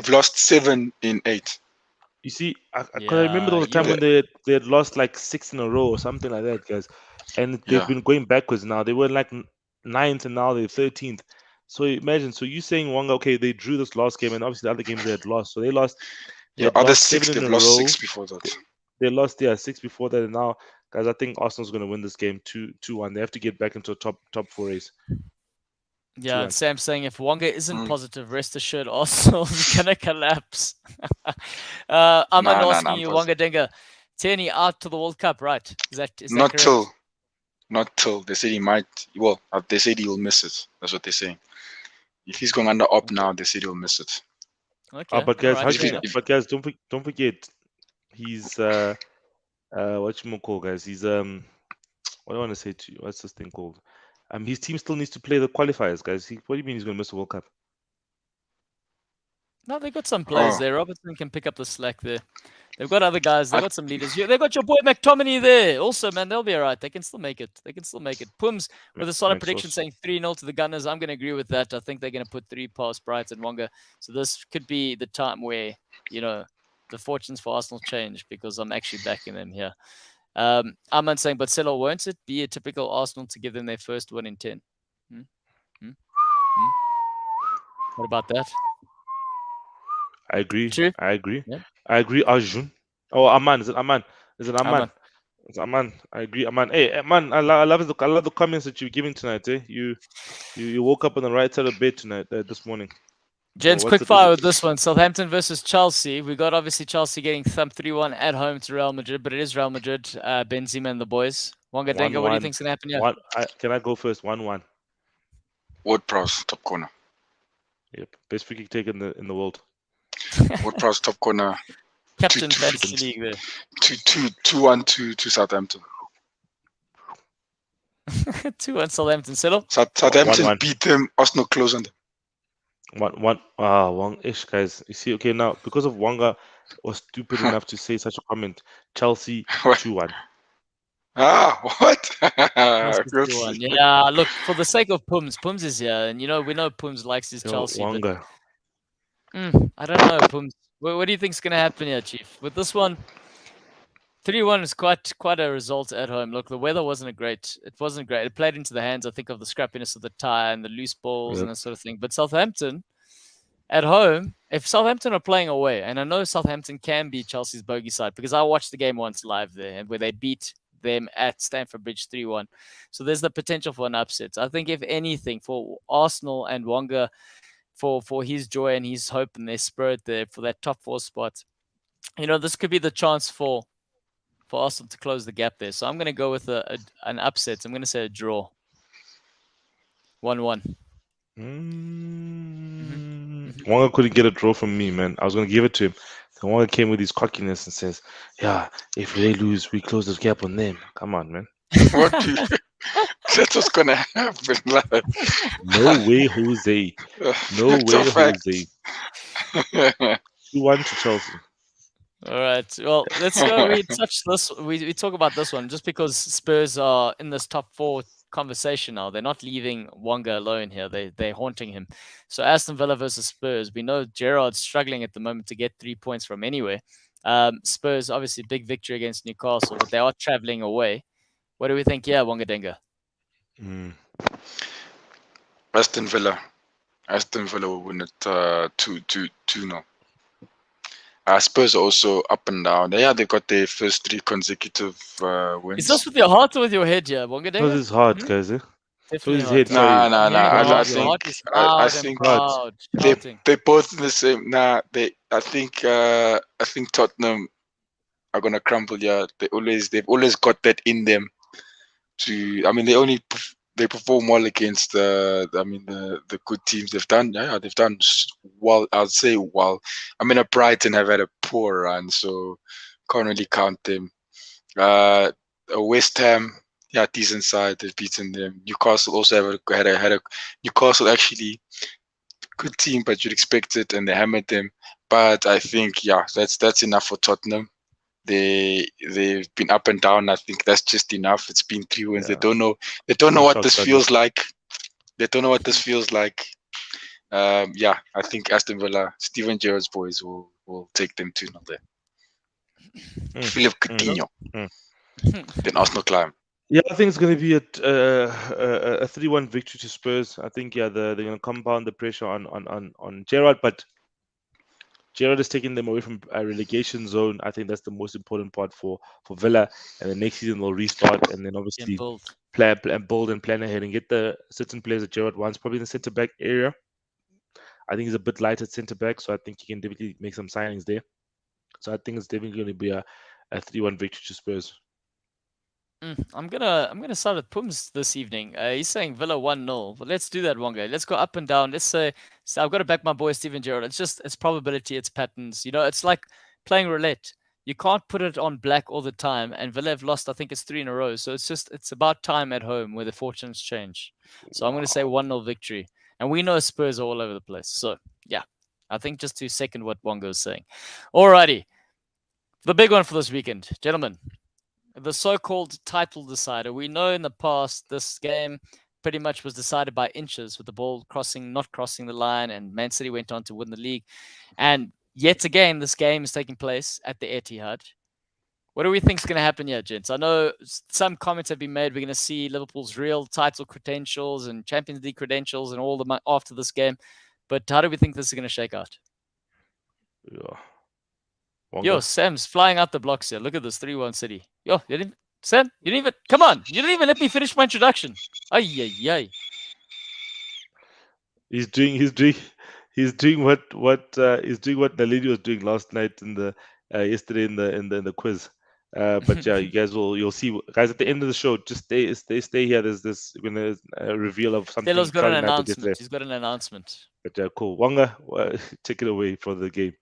lost 7 in 8. You see, because I remember there was a time when they had lost like 6 in a row or something like that, guys, and they've been going backwards now. They were like 9th and now they're 13th. So imagine. So you saying Wonga, okay, they drew this last game, and obviously the other games they had lost. So they lost. Yeah, other 6 they've lost 6 before that. They lost 6 before that, and now, guys, I think Arsenal's going to win this game 2-1. They have to get back into a top 4 race. Yeah, and Sam's saying if Wonga isn't positive, rest assured Arsenal's going to collapse. I'm asking you, Wonga Dinga, Tierney out to the World Cup, right? Is that correct? Not till. They said he might. Well, they said he will miss it. That's what they're saying. If he's going under op now, they said he'll miss it. Okay. But guys, don't forget, he's what you call, guys? He's what do I want to say to you? What's this thing called? His team still needs to play the qualifiers, guys. What do you mean he's going to miss the World Cup? No, they've got some players there. Robertson can pick up the slack there. They've got other guys. They've got some leaders. They've got your boy McTominay there. Also, man, they'll be all right. They can still make it. Pums with a solid prediction saying 3-0 to the Gunners. I'm going to agree with that. I think they're going to put 3 past Brighton Wonga. So this could be the time where, the fortunes for Arsenal change because I'm actually backing them here. I'm saying, but Celo, won't it be a typical Arsenal to give them their first win in 10? What about that? I agree. True? I agree. Yeah. I agree. Arjun. Oh, Aman. Is it Aman? Aman. It's Aman. I agree. Aman. Hey, man, I love the comments that you're giving tonight. You woke up on the right side of bed tonight. This morning. Gents, quick fire with this one. Southampton versus Chelsea. We got obviously Chelsea getting thumped 3-1 at home to Real Madrid, but it is Real Madrid, Benzema and the boys. Wonga Denga, what do you think's going to happen here? Can I go first? 1-1. Ward-Prowse, top corner. Yep, best free kick taken in the world. Ward-Prowse, top corner. Captain Fantasy League there. 2-1 to Southampton. 2-1 Southampton. Settle? Southampton beat them. Arsenal close on them. 1-ish, guys. You see, okay, now because of Wonga was stupid enough to say such a comment, Chelsea 2-1. What? Yeah, look, for the sake of Pums is here, and we know Pums likes his Chelsea. Wonga. I don't know, Pums. What do you think's going to happen here, Chief? With this one, 3-1 is quite a result at home. Look, the weather wasn't great. It wasn't great. It played into the hands, I think, of the scrappiness of the tie and the loose balls and that sort of thing. But Southampton, at home, if Southampton are playing away, and I know Southampton can be Chelsea's bogey side because I watched the game once live there, and where they beat them at Stamford Bridge 3-1. So there's the potential for an upset. I think if anything, for Arsenal and Wonga, for his joy and his hope and their spirit there for that top 4 spot, this could be the chance for Arsenal to close the gap there. So I'm going to go with an upset. I'm going to say a draw. 1-1. Wonga couldn't get a draw from me, man. I was going to give it to him. So Wonga came with his cockiness and says, yeah, if they lose, we close the gap on them. Come on, man. What do you... That's what's going to happen. Like. No way, Jose. No way, Jose. 2-1 to Chelsea. All right. Well, let's go. We touch this. We talk about this one just because Spurs are in this top 4 conversation now. They're not leaving Wonga alone here. They're haunting him. So Aston Villa versus Spurs. We know Gerrard's struggling at the moment to get 3 points from anywhere. Spurs obviously big victory against Newcastle, but they are traveling away. What do we think? Yeah, Wonga Denga. Aston Villa will win it 2-0. Spurs are also up and down. Yeah, they got their first 3 consecutive wins. Is this with your heart or with your head, yeah, Wonga Denga? It was his heart, guys. Definitely his head. I think they're both in the same. I think Tottenham are gonna crumble. Yeah, they've always got that in them. They perform well against the good teams. They've done well. I'd say well. Brighton have had a poor run, so can't really count them. West Ham, decent side. They've beaten them. Newcastle also had a Newcastle actually good team, but you'd expect it, and they hammered them. But I think that's enough for Tottenham. They've been up and down. I think that's just enough. It's been 3 wins. Yeah. They don't know what this feels like. They don't know what this feels like. I think Aston Villa, Steven Gerrard's boys will take them 2-0 there. Philip Coutinho. Then Arsenal climb. Yeah, I think it's going to be a 3-1 victory to Spurs. I think they're going to compound the pressure on Gerrard, but Gerrard is taking them away from a relegation zone. I think that's the most important part for Villa. And the next season they'll restart and then obviously build and plan ahead and get the certain players that Gerrard wants, probably in the centre back area. I think he's a bit light at centre back, so I think he can definitely make some signings there. So I think it's definitely going to be a 3-1 victory to Spurs. I'm gonna start with Pums this evening. He's saying Villa 1-0, but let's do that, Wonga. Let's go up and down. Let's say, I've got to back my boy Steven Gerrard. It's probability, it's patterns. It's like playing roulette. You can't put it on black all the time. And Villa have lost, I think it's 3 in a row. So it's about time at home where the fortunes change. So I'm gonna say 1-0 victory. And we know Spurs are all over the place. So yeah, I think just to second what Wonga was saying. Alrighty, the big one for this weekend, gentlemen. The so-called title decider. We know in the past this game pretty much was decided by inches with the ball not crossing the line, and Man City went on to win the league. And yet again, this game is taking place at the Etihad. What do we think is going to happen here, gents? I know some comments have been made. We're going to see Liverpool's real title credentials and Champions League credentials and all the after this game. But how do we think this is going to shake out? Yeah. Yo, Sam's flying out the blocks here. Look at this 3-1 City. Yo, Sam, you didn't even come on. You didn't even let me finish my introduction. Ay. He's doing what Naledi was doing last night in the yesterday in the quiz. But yeah, you'll see, guys. At the end of the show, just stay here. There's this gonna reveal of something. Stelo's got an announcement. He's got an announcement. But cool. Wonga, take it away for the game.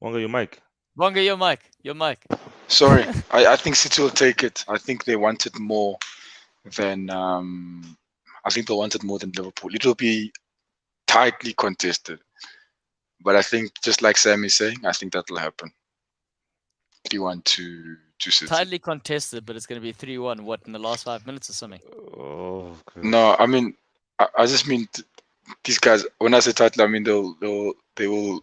Wonga, your mic. Wonga, your mic. Sorry, I think City will take it. I think they wanted more than Liverpool. It will be tightly contested, but I think just like Sam is saying, I think that will happen. 3-1 to City. Tightly contested, but it's going to be 3-1. What, in the last 5 minutes or something? Oh, God. No, I mean, I just mean these guys. When I say title, I mean they'll be,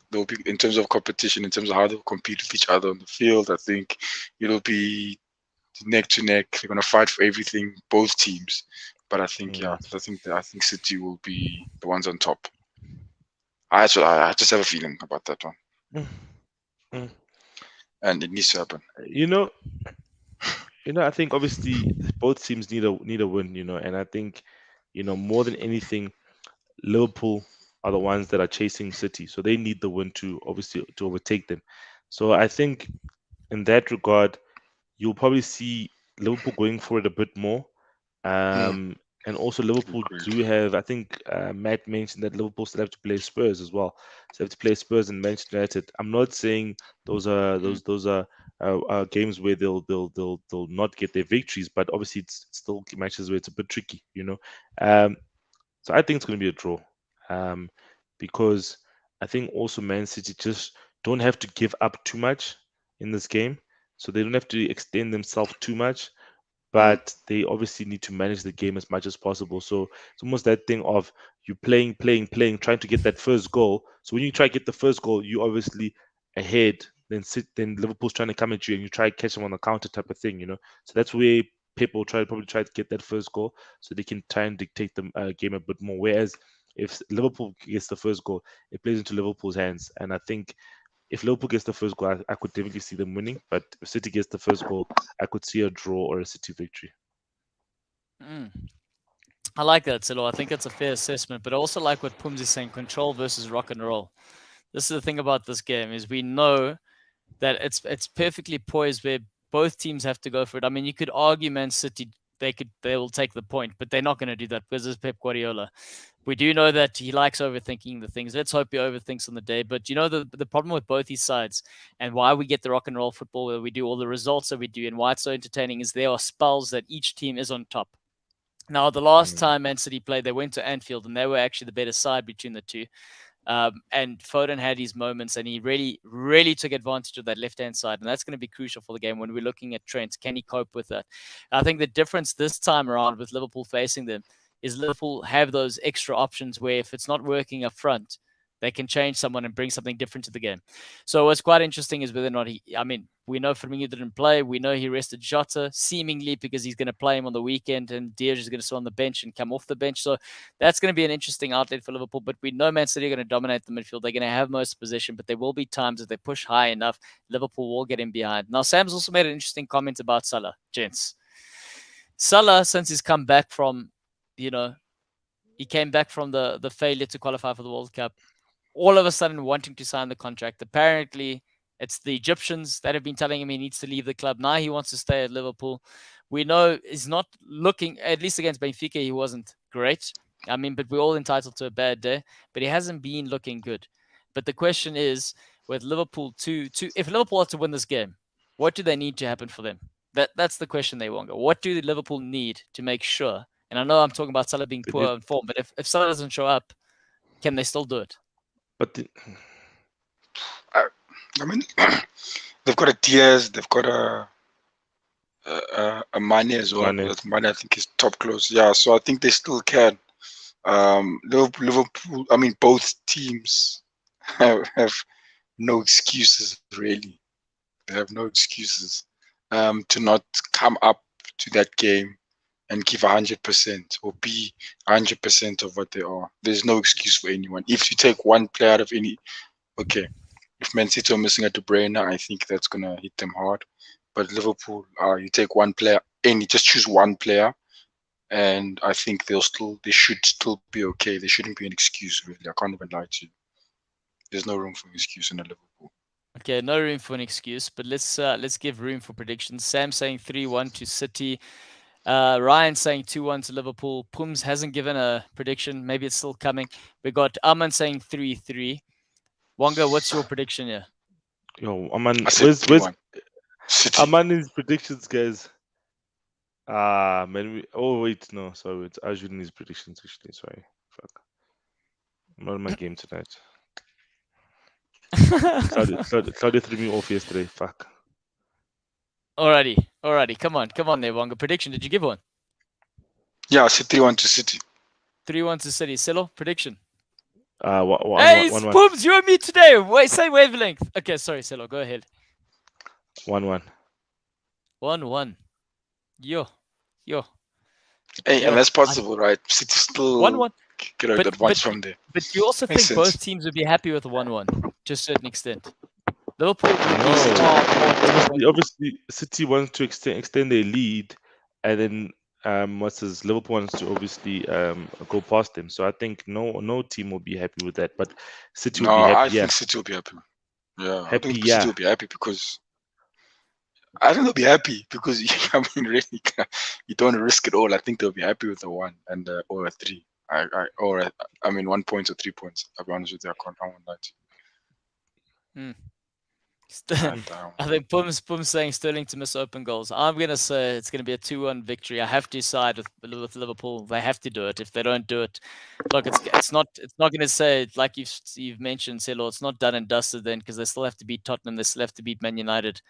in terms of competition, in terms of how they'll compete with each other on the field. I think it'll be neck to neck. They're gonna fight for everything, both teams. But I think I think City will be the ones on top. I just have a feeling about that one. and it needs to happen. You know, I think obviously both teams need a win. And I think, more than anything, Liverpool are the ones that are chasing City, so they need the win to obviously to overtake them. So I think in that regard, you'll probably see Liverpool going for it a bit more. And also Liverpool Agreed. do have, I think Matt mentioned that Liverpool still have to play Spurs as well. So they have to play Spurs and Manchester United. I'm not saying those are games where they'll not get their victories, but obviously it's still matches where it's a bit tricky. So I think it's going to be a draw, because I think also Man City just don't have to give up too much in this game, so they don't have to extend themselves too much, but they obviously need to manage the game as much as possible. So it's almost that thing of you playing, trying to get that first goal. So when you try to get the first goal, you obviously ahead. Then Liverpool's trying to come at you, and you try to catch them on the counter type of thing. So that's where people probably try to get that first goal, so they can try and dictate the game a bit more. Whereas if Liverpool gets the first goal, it plays into Liverpool's hands, and I think if Liverpool gets the first goal, I could definitely see them winning. But if City gets the first goal, I could see a draw or a City victory. I like that, Silo. I think it's a fair assessment, but I also like what Pums is saying: control versus rock and roll. This is the thing about this game, is we know that it's perfectly poised where both teams have to go for it. I mean, you could argue Man City they will take the point, but they're not going to do that because it's Pep Guardiola. We do know that he likes overthinking the things. Let's hope he overthinks on the day. But the problem with both these sides, and why we get the rock and roll football where we do all the results that we do, and why it's so entertaining, is there are spells that each team is on top. Now, the last time Man City played, they went to Anfield, and they were actually the better side between the two. And Foden had his moments, and he really, really took advantage of that left-hand side. And that's going to be crucial for the game when we're looking at Trent. Can he cope with that? I think the difference this time around with Liverpool facing them is Liverpool have those extra options where if it's not working up front, they can change someone and bring something different to the game. So what's quite interesting is whether or not we know Firmino didn't play. We know he rested Jota, seemingly because he's going to play him on the weekend, and Diaz is going to sit on the bench and come off the bench. So that's going to be an interesting outlet for Liverpool. But we know Man City are going to dominate the midfield. They're going to have most possession, but there will be times if they push high enough, Liverpool will get in behind. Now, Sam's also made an interesting comment about Salah, gents. Salah, since he's come back from, he came back from the failure to qualify for the World Cup, all of a sudden wanting to sign the contract. Apparently, it's the Egyptians that have been telling him he needs to leave the club. Now he wants to stay at Liverpool. We know he's not looking, at least against Benfica, he wasn't great. I mean, but we're all entitled to a bad day. But he hasn't been looking good. But the question is, with Liverpool, if Liverpool are to win this game, what do they need to happen for them? That's the question they want. What do Liverpool need to make sure? And I know I'm talking about Salah being poor in form, but if Salah doesn't show up, can they still do it? But I mean, they've got a Diaz, they've got a Mane as well. Mane. Mane, I think, is top close. Yeah, so I think they still can. Liverpool. I mean, both teams have no excuses really. They have no excuses to not come up to that game and give 100% or be 100% of what they are. There's no excuse for anyone. If you take one player out of any, okay. If Man City are missing a De Bruyne, I think that's gonna hit them hard. But Liverpool, you take one player, just choose one player, and I think they should still be okay. There shouldn't be an excuse really. I can't even lie to you. There's no room for an excuse in Liverpool. Okay, no room for an excuse, but let's give room for predictions. Sam saying 3-1 to City. Ryan saying 2-1 to Liverpool. Pums hasn't given a prediction. Maybe it's still coming. We got Aman saying 3-3. Wonga, what's your prediction here? Yo, Aman, where's Aman's predictions, guys? Man, wait, no, sorry, it's Arjun's predictions actually. Sorry, fuck. I'm not in my game tonight. Claudia threw me off yesterday. Fuck. Alrighty. Come on there, Wonga. Prediction, did you give one? Yeah, I said 3-1 to City. 3-1 to City. Silo, prediction? Hey, Spoobs, you and me today. Wait, same wavelength. Okay, sorry, Silo, go ahead. 1-1. 1-1. Yo. Hey, and that's possible, right? City still 1-1. Get a good advance from there. But you also Makes think sense. both teams would be happy with a 1-1 to a certain extent? Liverpool would be Obviously, City wants to extend their lead, and then Liverpool wants to obviously go past them. So I think no team will be happy with that, but City will be happy. I think City will be happy. Yeah, I think yeah. City will be happy because I think they'll be happy because I mean, really, you don't want to risk it all. I think they'll be happy with the 1 and or a 3. I mean 1 point or 3 points. I'll be honest with you, I won't lie to you. I think Pum's saying Sterling to miss open goals. I'm going to say it's going to be a 2-1 victory. I have to side with Liverpool. They have to do it. If they don't do it, look, it's not going to say, like you've mentioned, Selo, it's not done and dusted then, because they still have to beat Tottenham. They still have to beat Man United.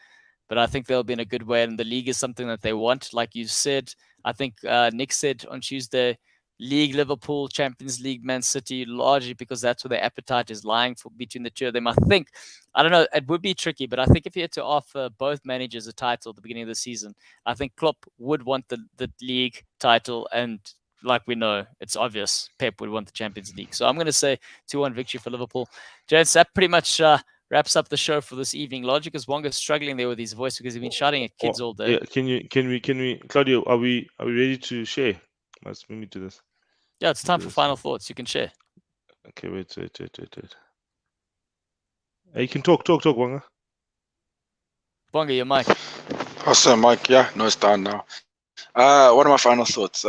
But I think they'll be in a good way, and the league is something that they want. Like you said, I think Nick said on Tuesday, League Liverpool, Champions League Man City, largely because that's where their appetite is lying for between the two of them. I think, I don't know, it would be tricky, but I think if you had to offer both managers a title at the beginning of the season, I think Klopp would want the league title, and like we know, it's obvious, Pep would want the Champions League. So I'm going to say 2-1 victory for Liverpool. Gents, that pretty much wraps up the show for this evening. Logic is Wonga's struggling there with his voice because he's been shouting at kids all day. Yeah, can we, Claudio? Are we ready to share? Let's maybe do this. Yeah, it's time for final thoughts. You can share. Okay, wait. Hey, you can talk, Wonga. Wonga, your mic. Oh, so Mike, yeah, no, it's down now. What are my final thoughts?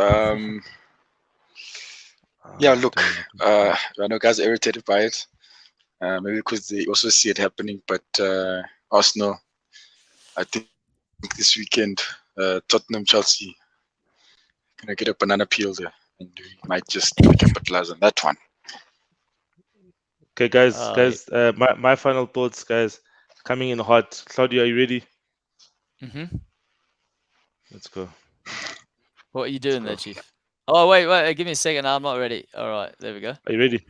Yeah, look, I know guys are irritated by it. Maybe because they also see it happening, but Arsenal, I think this weekend, Tottenham, Chelsea, gonna get a banana peel there, and we might just capitalize on that one. Okay, guys, my final thoughts, guys, coming in hot. Claudio, are you ready? Let's go. What are you doing there, Chief? Oh, wait, give me a second. I'm not ready. All right, there we go. Are you ready?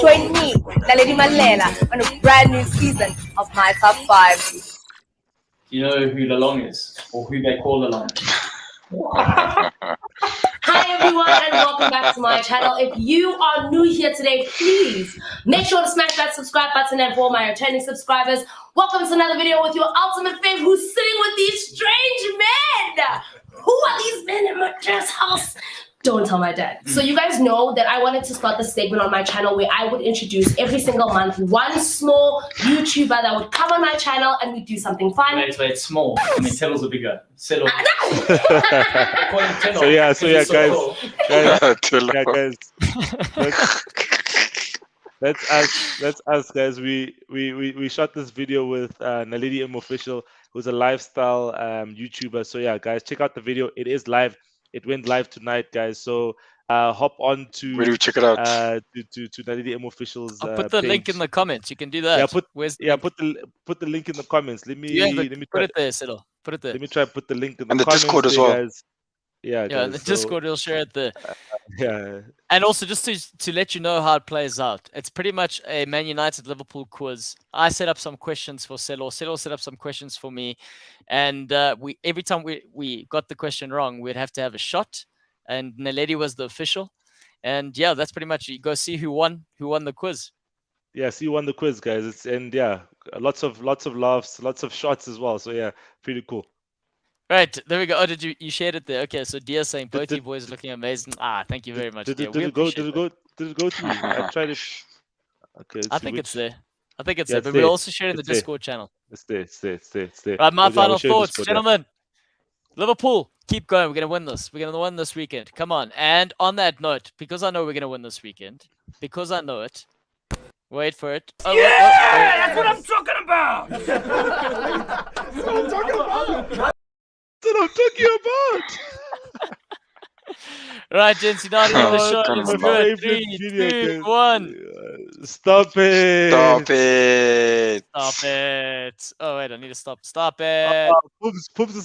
Join me, Naledi Malela, on a brand new season of My Top 5. Do you know who the long is, or who they call the long? Hi everyone, and welcome back to my channel. If you are new here today, please make sure to smash that subscribe button, and for all my returning subscribers, welcome to another video with your ultimate fave who's sitting with these strange men. Who are these men in my dress house? Don't tell my dad. So you guys know that I wanted to start this segment on my channel where I would introduce every single month one small YouTuber that would come on my channel and we'd do something fun. Wait, small. I mean, Telo's are bigger. So yeah, guys. That's us, guys. We shot this video with Naledi Official, who's a lifestyle YouTuber. So yeah, guys, check out the video. It is live. It went live tonight, guys. So hop on to where do we check it out? To Naledi Official's I'll put the link in the comments. You can do that. Yeah, put the link in the comments. Let me put it there, Silo. Put it there. Let me try to put the link in the comments. And the Discord as well. Guys. Yeah, in the Discord, we'll share it there. Yeah. And also, just to let you know how it plays out, it's pretty much a Man United Liverpool quiz. I set up some questions for Selo. Selo set up some questions for me, and every time we got the question wrong, we'd have to have a shot. And Naledi was the official, and yeah, that's pretty much. You go see who won the quiz. Yeah, see who won the quiz, guys. Lots of laughs, lots of shots as well. So yeah, pretty cool. Right, there we go. Oh, did you shared it there? Okay, so Dia saying both you boys looking amazing. Thank you very much. Did it go to you? I tried it. Okay, I think it's there. But we're also sharing the Discord channel. It's there. Right, my final thoughts, gentlemen. Liverpool, keep going. We're gonna win this. We're gonna win this weekend. Come on. And on that note, because I know we're gonna win this weekend, because I know it. Wait for it. Oh, yeah, that's what I'm talking about. That's what I'm talking about. Right, gents, you're not in the show. Let's do it. 3, 2, 1. Stop it. Oh, wait, I need to stop. Stop it. Poops